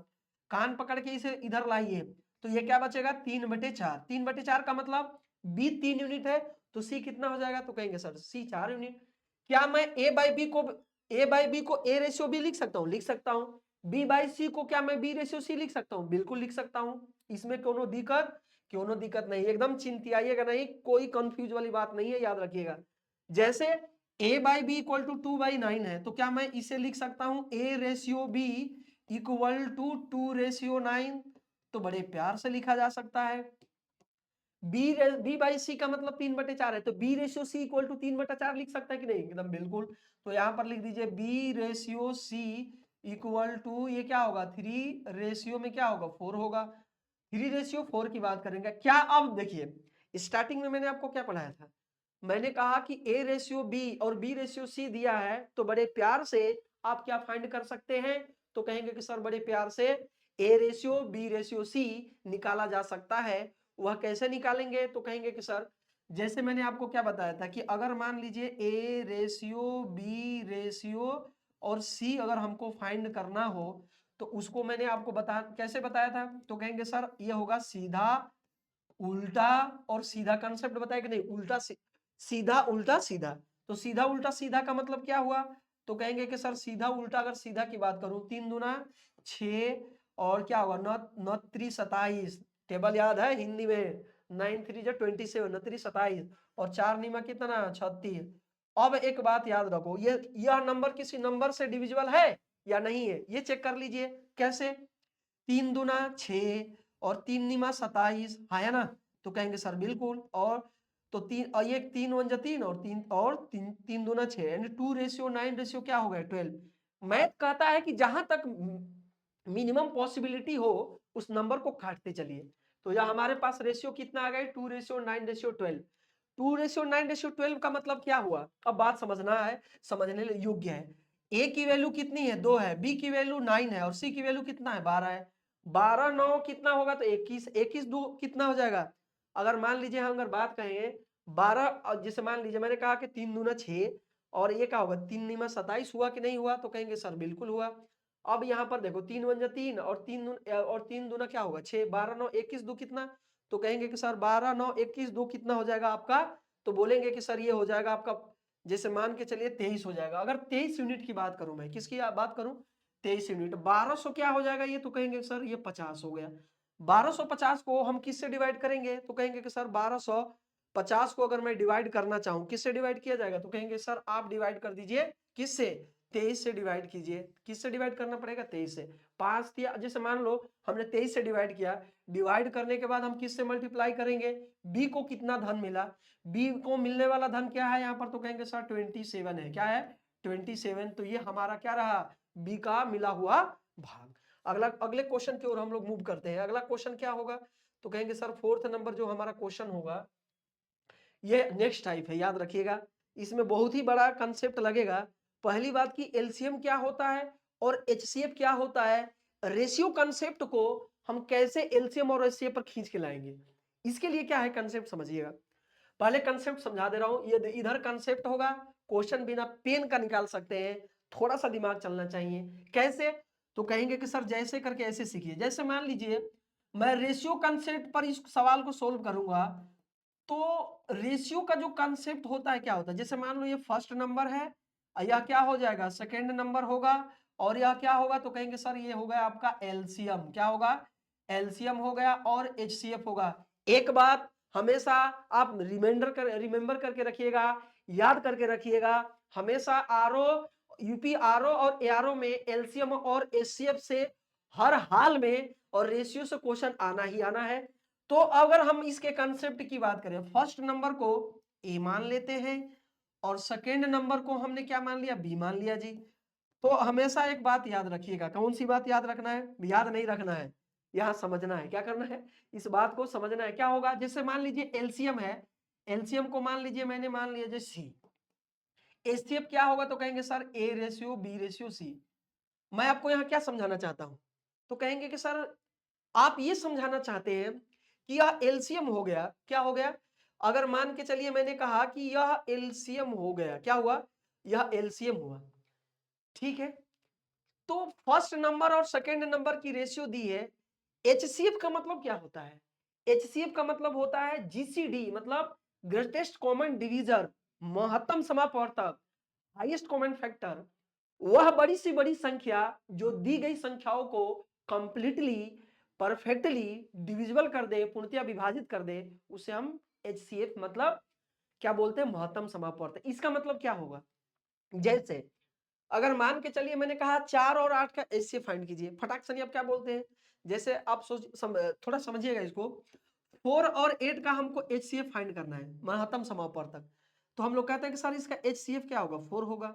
A: कान पकड़ के इसे इधर लाइए, तो ये क्या बचेगा, 3/4, 3/4 का मतलब b 3 यूनिट है, तो c कितना हो जाएगा, तो कहेंगे सर c 4 यूनिट। क्या मैं a/b को a रेशियो b लिख सकता हूँ, लिख सकता हूँ। b/c को क्या मैं b रेशियो c लिख सकता हूँ, बिल्कुल लिख सकता हूँ। इसमें क्यों दिक्कत नहीं, एकदम चिंतियाइएगा नहीं, कोई कंफ्यूज वाली बात नहीं है, याद रखिएगा। जैसे a/b इक्वल टू 2/9 है, तो क्या मैं इसे लिख सकता हूँ a ratio b equal to 2/9, तो बड़े प्यार से लिखा जा सकता है। b/c का मतलब 3/4 है, तो b ratio c equal to 3/4 लिख सकता है कि नहीं, एकदम बिल्कुल। तो यहां पर लिख दीजिए b ratio c equal to, ये क्या होगा, 3 रेशियो में क्या होगा, 4 होगा, 3/4 की बात करेंगे क्या। अब देखिए, स्टार्टिंग में मैंने आपको क्या पढ़ाया था, मैंने कहा कि a रेशियो b और b रेशियो c दिया है, तो बड़े प्यार से आप क्या फाइंड कर सकते हैं, तो कहेंगे कि सर बड़े प्यार से a ratio b ratio c निकाला जा सकता है। वह कैसे निकालेंगे, तो कहेंगे कि सर जैसे मैंने आपको क्या बताया था कि अगर मान लीजिए a रेशियो b रेशियो और c अगर हमको फाइंड करना हो, तो उसको मैंने आपको कैसे बताया था, तो कहेंगे सर ये होगा सीधा उल्टा और सीधा, कंसेप्ट बताया कि नहीं, सीधा उल्टा सीधा। तो सीधा उल्टा सीधा का मतलब क्या हुआ, तो कहेंगे कि सर सीधा उल्टा, अगर सीधा की बात करूं, 3 दूना 6 और क्या होगा, 9 3 27, टेबल याद है हिंदी में, 9 3 जो 27, 9 3 27 और 4 निमा कितना 36। अब एक बात याद रखो, यह नंबर किसी नंबर से डिविजिबल है या नहीं है, ये चेक कर लीजिए। कैसे, 3 दूना 6 और 3 निमा 27, है ना, तो कहेंगे सर बिल्कुल। और तो 3 और ये 3 1 3 और 3 दूना 6 यानी 2/9 रेशियो क्या हो गया, 12। मैथ कहता है कि जहां तक मिनिमम पॉसिबिलिटी हो उस नंबर को काटते चलिए। तो यह हमारे पास रेशियो कितना आ गया, 2/9/12। 2/9/12 का मतलब क्या हुआ, अब बात समझना है, समझने योग्य है। ए की वैल्यू कितनी है, 2 है, बी की वैल्यू 9 है और सी की वैल्यू कितना है, 12 है। 12 9 कितना होगा, तो 21, 21 2 कितना हो जाएगा। अगर मान लीजिए हम अगर बात कहें 12, जैसे मान लीजिए मैंने कहा कि 3 दूना 6 और ये क्या होगा, 3 निमा 27 हुआ कि नहीं हुआ, तो कहेंगे सर बिल्कुल हुआ। अब यहाँ पर देखो 3 1 3 और 3 दूना क्या होगा 6, 12 9 21 2 कितना, तो कहेंगे कि सर 12 9 21 2 कितना हो जाएगा आपका, तो बोलेंगे कि सर ये हो जाएगा आपका, जैसे मान के चलिए 23 हो जाएगा। अगर 23 यूनिट की बात करूं, मैं किसकी बात करूं, 23 यूनिट, 1200 क्या हो जाएगा ये, तो कहेंगे सर ये 50 हो गया। 1250 को हम किससे डिवाइड करेंगे? तो कहेंगे कि सर 1250 को अगर मैं डिवाइड करना चाहूं, किससे डिवाइड किया जाएगा? तो कहेंगे सर आप डिवाइड कर दीजिए किससे? 23 से डिवाइड कीजिए। किससे डिवाइड करना पड़ेगा? 23 से। 5 दिया, जैसे मान लो हमने 23 से डिवाइड किया, डिवाइड करने के बाद हम किससे मल्टीप्लाई करेंगे? बी को कितना धन मिला? बी को मिलने वाला धन क्या है यहाँ पर? तो कहेंगे सर 27 है। क्या है? 27। तो ये हमारा क्या रहा? बी का मिला हुआ भाग। अगले क्वेश्चन की ओर हम लोग मूव करते हैं। अगला क्वेश्चन क्या होगा? तो कहेंगे सर फोर्थ नंबर जो हमारा क्वेश्चन होगा ये नेक्स्ट टाइप है, याद रखिएगा। इसमें बहुत ही बड़ा कंसेप्ट लगेगा। पहली बात की एलसीएम क्या होता है और एचसीएफ क्या होता है, रेशियो कंसेप्ट को हम कैसे एलसीएम और एचसीएफ पर खींच के लाएंगे, इसके लिए क्या है कंसेप्ट समझिएगा। पहले कंसेप्ट समझा दे रहा हूं। ये इधर कंसेप्ट होगा, क्वेश्चन बिना पेन का निकाल सकते हैं, थोड़ा सा दिमाग चलना चाहिए। कैसे? तो कहेंगे कि सर जैसे करके ऐसे सीखिए। जैसे मान लीजिए मैं रेशियो कंसेप्ट पर इस सवाल को सोल्व करूंगा, तो रेशियो का जो कंसेप्ट होता है क्या होता है, जैसे मान लो ये फर्स्ट नंबर है, यह क्या हो जाएगा? सेकेंड नंबर होगा, और यह क्या होगा? तो कहेंगे सर ये हो गया आपका एलसीएम। क्या होगा? एलसीएम हो गया और एचसीएफ होगा। एक बात हमेशा आप रिमेंबर करके रखिएगा, याद करके रखिएगा, हमेशा आरओ, यूपी आरओ और एआरओ में एलसीएम और एचसीएफ से हर हाल में और रेशियो से क्वेश्चन आना ही आना है। तो अगर हम इसके कंसेप्ट की बात करें, फर्स्ट नंबर को ए मान लेते हैं और सेकेंड नंबर को हमने क्या मान लिया? बी मान लिया जी। तो हमेशा एक बात याद रखिएगा। कौन सी बात याद रखना है? याद नहीं रखना है, यहां समझना है। क्या करना है? इस बात को समझना है। क्या होगा? जैसे मान लीजिए एलसीएम है, एलसीएम को मान लीजिए मैंने मान लिया जैसे सी। एचसीएफ क्या होगा? तो कहेंगे sir A ratio B ratio C. मैं आपको यहाँ क्या समझाना चाहता हूं? तो कहेंगे कि सर आप ये समझाना चाहते हैं कि यह एलसीएम हो गया। क्या हो गया? अगर मान के चलिए मैंने कहा कि यह एलसीएम हो गया, क्या हुआ? यह एलसीएम हुआ, ठीक है। तो फर्स्ट नंबर और सेकेंड नंबर की रेशियो दी है। एचसीएफ का मतलब क्या होता है? एचसीएफ का मतलब होता है जीसीडी, मतलब ग्रेटेस्ट कॉमन डिवीजर, महत्तम समापवर्तक, हाईएस्ट कॉमन फैक्टर। वह बड़ी सी बड़ी संख्या जो दी गई संख्याओं को कंप्लीटली परफेक्टली डिविजिबल कर दे, पूर्णतया विभाजित कर दे, उसे हम एचसीएफ मतलब क्या बोलते हैं? महत्तम समापवर्तक। इसका मतलब क्या होगा? जैसे अगर मान के चलिए मैंने कहा 4 और 8 का एचसीएफ फाइंड कीजिए, फटाक से नहीं, आप क्या बोलते हैं? जैसे आप थोड़ा समझिएगा इसको। 4 और 8 का हमको एचसीएफ फाइंड करना है, महत्तम समापवर्तक। तो हम लोग कहते हैं कि सर इसका एचसीएफ क्या होगा? 4 होगा।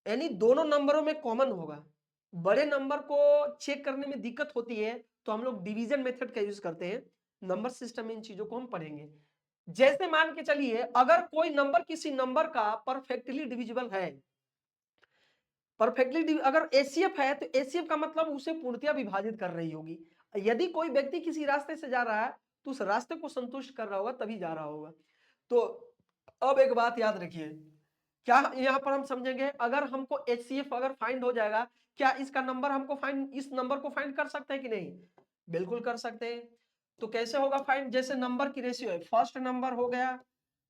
A: यानी दोनों नंबरों में कॉमन होगा। बड़े नंबर को चेक करने में दिक्कत होती है तो हम लोग डिवीजन मेथड का यूज करते हैं। नंबर सिस्टम में इन चीजों को हम पढ़ेंगे। जैसे मान के चलिए अगर कोई नंबर किसी नंबर का परफेक्टली डिविजिबल है, परफेक्टली अगर एचसीएफ है तो एचसीएफ का मतलब उसे पूर्णतया विभाजित कर रही होगी। यदि कोई व्यक्ति किसी रास्ते से जा रहा है तो उस रास्ते को संतुष्ट कर रहा होगा तभी जा रहा होगा। तो अब एक बात याद रखिए, क्या यहां पर हम समझेंगे, अगर हमको एचसीएफ अगर फाइंड हो जाएगा, क्या इसका नंबर हमको फाइंड, इस नंबर को फाइंड कर सकते हैं कि नहीं? बिल्कुल कर सकते हैं। तो कैसे होगा फाइंड? जैसे नंबर की रेशियो है, फर्स्ट नंबर हो गया,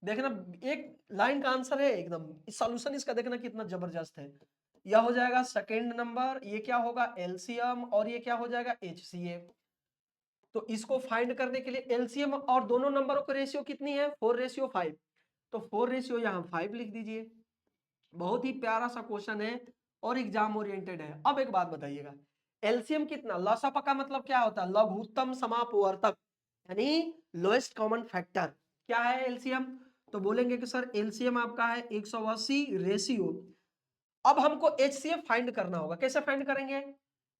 A: देखना एक लाइन का आंसर है एकदम, सॉल्यूशन इसका देखना कितना जबरदस्त है। यह हो जाएगा सेकेंड नंबर, ये क्या होगा? एलसीएम, और ये क्या हो जाएगा? एचसीएफ। तो इसको फाइंड करने के लिए एलसीएम और दोनों नंबरों की रेशियो कितनी है? 4:5। तो 4 यहां 5 लिख दीजिए। बहुत ही प्यारा सा क्वेश्चन है और एग्जाम ओरिएंटेड है। अब एक बात बताइएगा, एलसीएम कितना? लसापा का मतलब क्या होता है? लघुत्तम समापवर्तक, यानी लोएस्ट कॉमन फैक्टर। क्या है एलसीएम? तो बोलेंगे कि सर एलसीएम आपका है 180 रेशियो। अब हमको एचसीएफ फाइंड करना होगा। कैसे फाइंड करेंगे?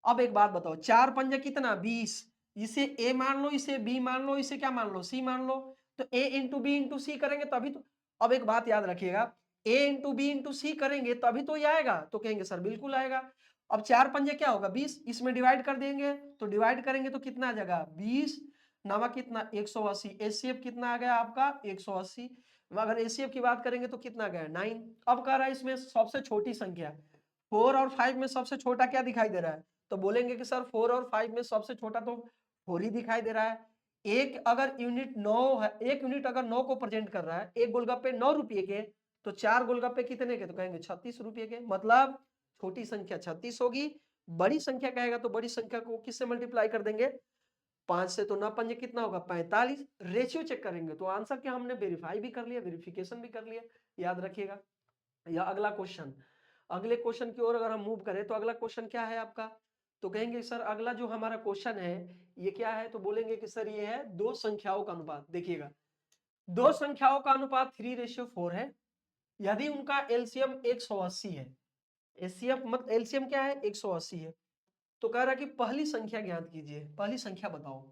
A: अब एक बात बताओ, 4 पंजे कितना? 20। इसे ए मान लो, इसे बी मान लो, इसे क्या मान लो? सी मान लो। तो ए इंटू बी इंटू सी करेंगे तभी तो। अब एक बात याद रखिएगा, ए इंटू बी इंटू सी करेंगे तभी तो ये आएगा। तो कहेंगे सर बिल्कुल आएगा। अब 4 पंजे क्या होगा? 20। इसमें डिवाइड कर देंगे, तो डिवाइड करेंगे तो कितना आ जाएगा? 20 नवा कितना? 180। एचसीएफ कितना आ गया आपका? 180। अगर एचसीएफ की बात करेंगे तो कितना गया? 9। अब कह रहा है इसमें सबसे छोटी संख्या, 4 और 5 में सबसे छोटा क्या दिखाई दे रहा है? तो बोलेंगे कि सर 4 और 5 में सबसे छोटा तो 4 ही दिखाई दे रहा है। एक अगर यूनिट 9 है, एक यूनिट अगर 9 को प्रेजेंट कर रहा है, एक गोलगप्पे 9 रुपए के, तो 4 गोलगप्पे कितने के? तो कहेंगे 36 रुपए के। मतलब छोटी संख्या 36 होगी, बड़ी संख्या कहेगा तो बड़ी संख्या को किससे मल्टीप्लाई कर देंगे? 5 से तो ना पंजे कितना होगा 45। रेशियो चेक करेंगे तो आंसर क्या हमने वेरीफाई भी कर लिया, वेरिफिकेशन भी कर लिया, याद रखिएगा। या अगला क्वेश्चन, अगले क्वेश्चन की ओर अगर हम मूव करें तो अगला क्वेश्चन क्या है आपका, तो कहेंगे सर अगला जो हमारा क्वेश्चन है ये क्या है, तो बोलेंगे कि सर ये है दो संख्याओं का अनुपात। देखिएगा दो संख्याओं का अनुपात 3:4 है यदि उनका एलसीएम 180 है। एचसीएफ मतलब एलसीएम क्या है 180 है। तो कह रहा है कि पहली संख्या ज्ञात कीजिए, पहली संख्या बताओ।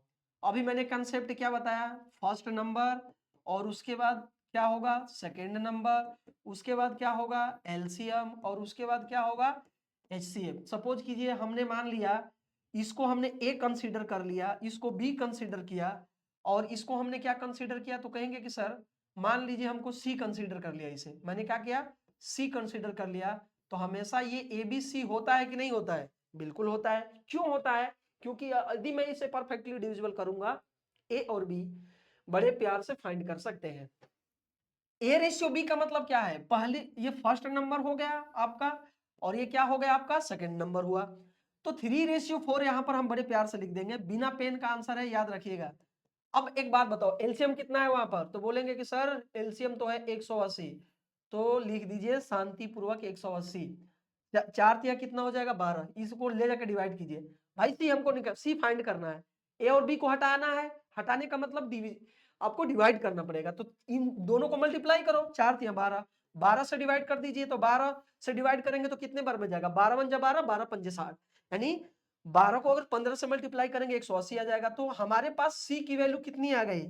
A: अभी मैंने कंसेप्ट क्या बताया, फर्स्ट नंबर और उसके बाद क्या होगा सेकंड नंबर, उसके बाद क्या होगा एलसीएम और उसके बाद क्या होगा एचसीएफ। सपोज कीजिए हमने मान लिया इसको हमने ए कंसीडर कर लिया, इसको बी कंसीडर किया और इसको हमने क्या कंसीडर किया, तो कहेंगे कि सर मान लीजिए हमको सी कंसीडर कर लिया, इसे मैंने क्या किया सी कंसीडर कर लिया। तो हमेशा ये ए बी सी होता है कि नहीं होता है, बिल्कुल होता है। क्यों होता है, क्योंकि यदि मैं इसे परफेक्टली डिविजिबल करूंगा ए और बी बड़े प्यार से फाइंड कर सकते हैं। ए रेशियो बी का मतलब क्या है, पहले ये फर्स्ट नंबर हो गया आपका और ये क्या हो गया आपका सेकंड नंबर हुआ। तो 3:4 यहां पर हम बड़े प्यार से लिख देंगे, बिना पेन का आंसर है, याद रखिएगा। अब एक बात बताओ एलसीएम कितना है वहां पर, तो बोलेंगे कि सर एलसीएम तो है 180, तो लिख दीजिए शांतिपूर्वक 180। चार तिया कितना हो जाएगा 12, इसको ले जाकर डिवाइड कीजिए। भाई सी हमको निकल सी फाइंड करना है, ए और बी को हटाना है, हटाने का मतलब आपको डिवाइड करना पड़ेगा। तो इन दोनों को मल्टीप्लाई करो, चार तिया 12, 12 से डिवाइड कर दीजिए। तो 12 से डिवाइड करेंगे तो कितने बार में जाएगा 12 वन जा 12, 12 पंजे 60, यानी 12 को अगर 15 से मल्टीप्लाई करेंगे 180 आ जाएगा। तो हमारे पास सी की वैल्यू कितनी आ गई,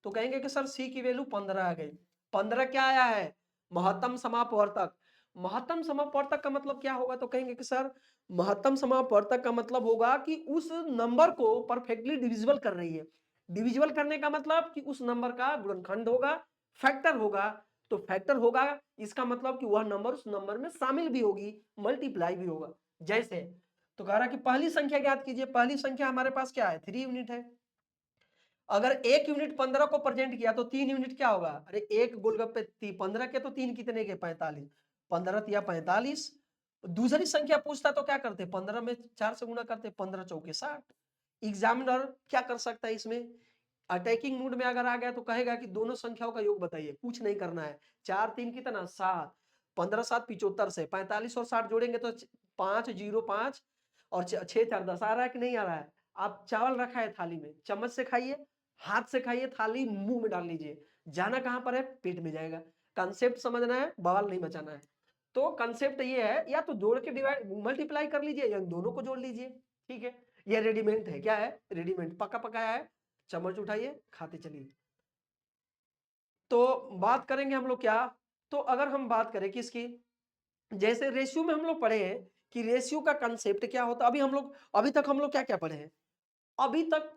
A: तो कहेंगे कि सर सी की वैल्यू 15 आ गई। 15 क्या आया है महत्तम समापवर्तक। महत्तम समापवर्तक का मतलब क्या होगा, तो कहेंगे कि सर महत्तम समापवर्तक का मतलब होगा कि उस नंबर को परफेक्टली डिविजिबल कर रही है। डिविजिबल करने का मतलब कि उस नंबर का गुणनखंड होगा, फैक्टर होगा। तो फैक्टर होगा इसका मतलब कि वह नंबर उस नंबर में शामिल भी होगी, मल्टीप्लाई भी होगा। जैसे तो कह रहा कि पहली संख्या ज्ञात कीजिए, पहली संख्या हमारे पास क्या है 3 यूनिट है। अगर 1 यूनिट 15 को प्रेजेंट किया तो 3 यूनिट क्या होगा, अरे एक गोलगप्पे 15 के तो 3 कितने के 45, 15 तिया 45। दूसरी संख्या पूछता तो क्या करते 15 में 4 से गुणा करते, 15 चौके 60। एग्जामिनर क्या कर सकता है इसमें, अटैकिंग मूड में अगर आ गया तो कहेगा कि दोनों संख्याओं का योग बताइए, कुछ नहीं करना है। 4 3 कितना 7, 15 7 75 से 45 और 60 जोड़ेंगे तो 505 और 6 4 10 आ रहा है कि नहीं आ रहा है। आप चावल रखा है थाली में, चम्मच से खाइए, हाथ से खाइए, थाली मुंह में डाल लीजिए, जाना कहां पर है पेट में जाएगा। कंसेप्ट समझना है, बवाल नहीं मचाना है। तो कंसेप्ट ये है, या तो जोड़ के डिवाइड मल्टीप्लाई कर लीजिए या दोनों को जोड़ लीजिए, ठीक है। ये रेडीमेड है, क्या है रेडीमेड पका पकाया है, चम्मच उठाइए खाते चलिए। तो बात करेंगे हम लोग क्या, तो अगर हम बात करें किसकी, जैसे रेशियो में हम लोग पढ़े हैं कि रेशियो का कंसेप्ट क्या होता है। अभी तक हम लोग क्या क्या पढ़े हैं, अभी तक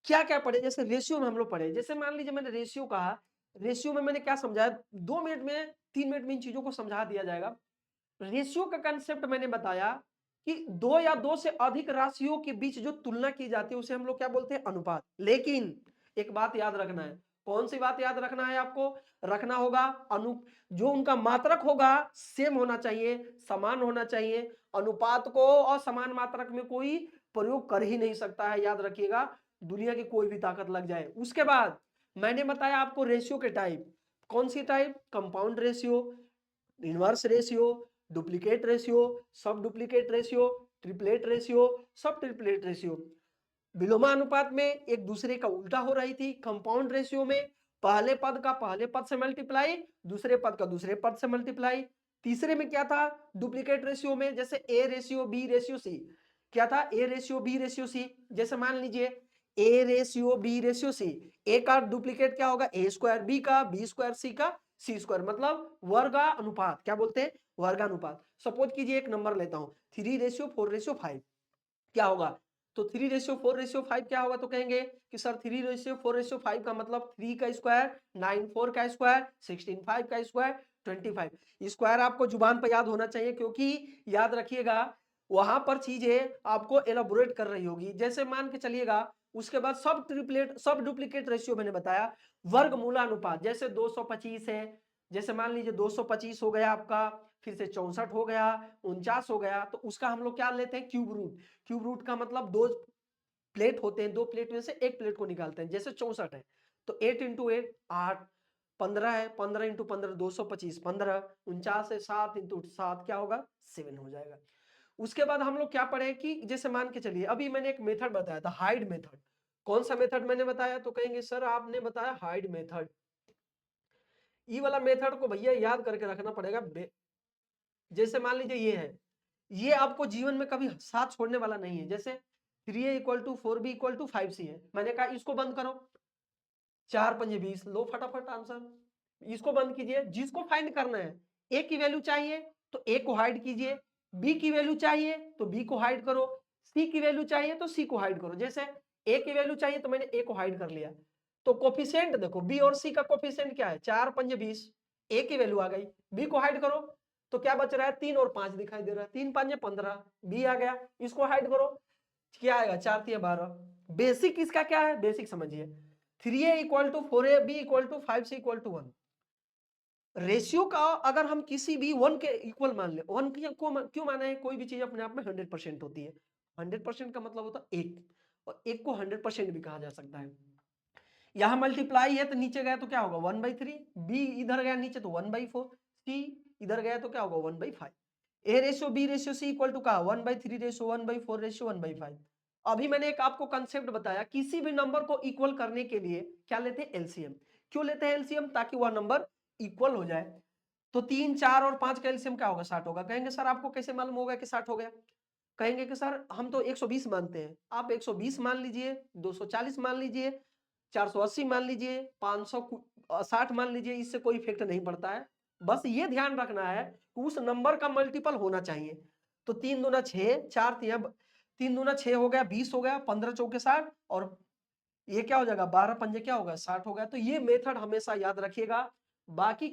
A: क्या क्या पढ़े, जैसे रेशियो में हम लोग पढ़े, जैसे मान लीजिए मैंने रेशियो कहा, रेशियो में मैंने क्या समझाया, 2 मिनट में 3 मिनट में इन चीजों को समझा दिया जाएगा। रेशियो का कंसेप्ट मैंने बताया कि दो या दो से अधिक राशियों के बीच जो तुलना की जाती है उसे हम लोग क्या बोलते हैं अनुपात। लेकिन एक बात याद रखना है, कौन सी बात याद रखना है आपको, रखना होगा जो उनका मात्रक होगा सेम होना चाहिए, समान होना चाहिए। अनुपात को और समान मात्रक में कोई प्रयोग कर ही नहीं सकता है, याद रखिएगा, दुनिया की कोई भी ताकत लग जाए। उसके बाद मैंने बताया आपको रेशियो के टाइप, कौन सी type, compound ratio, inverse ratio, duplicate ratio, sub duplicate ratio, triplet ratio, sub triplet ratio. विलोमा अनुपात में एक दूसरे का उल्टा हो रही थी। कंपाउंड रेशियो में पहले पद का पहले पद से मल्टीप्लाई, दूसरे पद का दूसरे पद से मल्टीप्लाई। तीसरे में क्या था डुप्लीकेट रेशियो में, जैसे A ratio B ratio C, क्या था A ratio B ratio C. जैसे मान लीजिए A ratio B ratio C, A का डुप्लीकेट क्या होगा ए स्क्वायर, बी का बी स्क्वायर, सी का सी स्क्वायर, मतलब वर्गानुपात, क्या बोलते हैं वर्गानुपात। सपोज कीजिए एक नंबर लेता हूं 3:4:5, क्या होगा, तो 3:4:5 क्या होगा, तो कहेंगे कि सर 3:4:5 का मतलब 3 का स्क्वायर 9 4 का स्क्वायर 16 5 का स्क्वायर 25। स्क्वायर आपको जुबान पर याद होना चाहिए, क्योंकि याद रखिएगा वहां पर चीजें आपको एलाबोरेट कर रही होगी। जैसे मान के चलिएगा, उसके बाद सब डुप्लीकेट रेशियो मैंने बताया। वर्गमूलानुपात, जैसे 225 है, जैसे मान लीजिए 225 हो गया आपका, फिर से 64 हो गया, 49 हो गया, तो उसका हम लोग क्या लेते हैं क्यूब रूट। क्यूब रूट का मतलब दो प्लेट होते हैं, 2 प्लेट में से 1 प्लेट को निकालते हैं। जैसे 64 है तो 8 इंटू 8 8, 15 है, 15 इंटू 15 225, 15, 49 है, 7 इंटू 7 क्या होगा 7 हो जाएगा। उसके बाद हम लोग क्या पढ़े कि जैसे मान के चलिए अभी मैंने एक मेथड बताया था हाइड मेथड। कौन सा मेथड मैंने बताया? तो कहेंगे सर आपने बताया हाइड मेथड। ये वाला मेथड को भैया याद करके रखना पड़ेगा। जैसे मान लीजिए ये है, ये आपको जीवन में कभी साथ छोड़ने वाला नहीं है। जैसे 3a equal to 4b equal to 5c है, मैंने कहा इसको बंद करो, 4 पंजे 20, लो फटाफट आंसर। इसको बंद कीजिए, जिसको फाइंड करना है a की वैल्यू चाहिए तो a को हाइड कीजिए, b की वैल्यू चाहिए तो b को हाइड करो, c की वैल्यू चाहिए तो c को हाइड करो। जैसे a की वैल्यू चाहिए तो मैंने a को हाइड कर लिया, तो कोफिशिएंट देखो b और c का कोफिशिएंट क्या है 4 पंजे 20, a की वैल्यू आ गई, b को हाइड करो तो क्या बच रहा है 3 और 5 दिखाई दे रहा है, 3 पंजे 15, b आ गया, इसको हाइड करो क्या आएगा 4 3 12। बेसिक इसका क्या है, बेसिक समझिए 3a equal to 4a, b equal to 5c equal to 1। Ratio का अगर हम किसी भी 1 के इक्वल मान ले, 1 क्यों माना है? कोई भी चीज अपने आप में 100% होती है। 100% का मतलब होता है 1, और 1 को 100% भी कहा जा सकता है। यहां मल्टीप्लाई है तो नीचे गया तो क्या होगा 1/3, b इधर गया नीचे तो 1/4, c इधर गया तो क्या होगा 1/5। A ratio B ratio C equal to का 1/3 रेशियो 1/4 रेशियो 1/5। अभी मैंने एक आपको कंसेप्ट बताया, किसी भी नंबर को इक्वल करने के लिए क्या लेते हैं एलसीएम। क्यों लेते हैं एलसीएम? ताकि वह नंबर इक्वल हो जाए। तो 3 4 और 5 का एलसीएम क्या होगा 60 होगा। कहेंगे सर आपको कैसे मालूम होगा कि 60 हो गया? कहेंगे कि सर हम तो 120 मानते हैं, आप 120 मान लीजिए, 240 मान लीजिए, 480 मान लीजिए, 560 मान लीजिए, इससे कोई इफेक्ट नहीं पड़ता है। बस ये ध्यान रखना है कि उस नंबर का मल्टीपल होना चाहिए। तो 3 दूना 6, 4 3 दूना 6 हो गया, 20 हो गया, 15 चौके 60, और ये क्या हो जाएगा 12 पंजे क्या होगा 60 हो गया। तो ये मेथड हमेशा याद रखिएगा। बाकी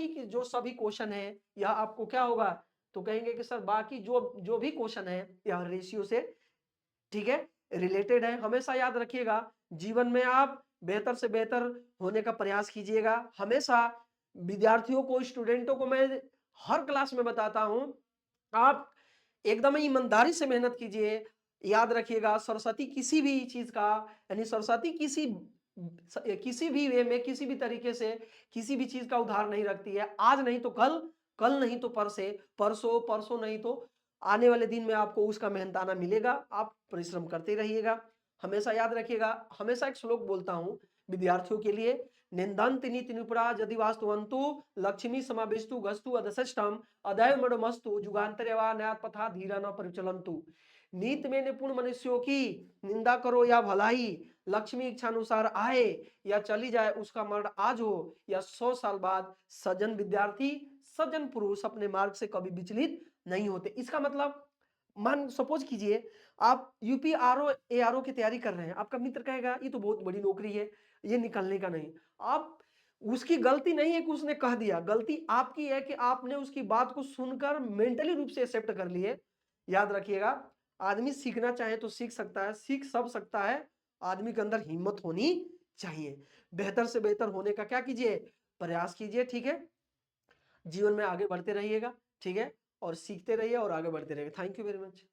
A: के जो सभी क्वेश्चन है यह आपको क्या होगा, तो कहेंगे कि सर बाकी जो जो भी क्वेश्चन है यह रेशियो से ठीक है रिलेटेड है। हमेशा याद रखिएगा, जीवन में आप बेहतर से बेहतर होने का प्रयास कीजिएगा। हमेशा विद्यार्थियों को, स्टूडेंटों को मैं हर क्लास में बताता हूं, आप एकदम ईमानदारी से मेहनत कीजिए। याद रखिएगा सरस्वती किसी भी चीज का, यानी सरस्वती किसी भी वे में, किसी भी तरीके से किसी भी चीज का उधार नहीं रखती है। आज नहीं तो कल, कल नहीं तो परसे, परसों, परसों नहीं तो आने वाले दिन में आपको उसका मेहनताना मिलेगा। आप परिश्रम करते रहिएगा। हमेशा याद रखिएगा, हमेशा एक श्लोक बोलता हूं विद्यार्थियों के लिए, निंदन्ति नीति निपुणा यदि वास्तुवन्तु लक्ष्मी समाविष्टु गस्तु अदशष्टम अदय मडमस्तु जुगान्तरे वा न्यात पथा धीरा न परिचलन्तु। नीत में निपुण मनुष्यों की निंदा करो या भलाई, लक्ष्मी इच्छानुसार आए या चली जाए, उसका मरण आज हो या 100 साल बाद, सज्जन विद्यार्थी सज्जन पुरुष अपने मार्ग से कभी विचलित नहीं होते। इसका मतलब मान सपोज कीजिए आप यूपी आरओ एआरओ की तैयारी कर रहे हैं, आपका मित्र कहेगा ये तो बहुत बड़ी नौकरी है, ये निकलने का नहीं। आप उसकी गलती नहीं है कि उसने कह दिया, गलती आपकी है कि आपने उसकी बात को सुनकर मेंटली रूप से एक्सेप्ट कर लिए। याद रखिएगा, आदमी सीखना चाहे तो सीख सकता है, सीख सब सकता है, आदमी के अंदर हिम्मत होनी चाहिए। बेहतर से बेहतर होने का क्या कीजिए, प्रयास कीजिए। ठीक है, जीवन में आगे बढ़ते रहिएगा। ठीक है, और सीखते रहिए और आगे बढ़ते रहिए। Thank you very much.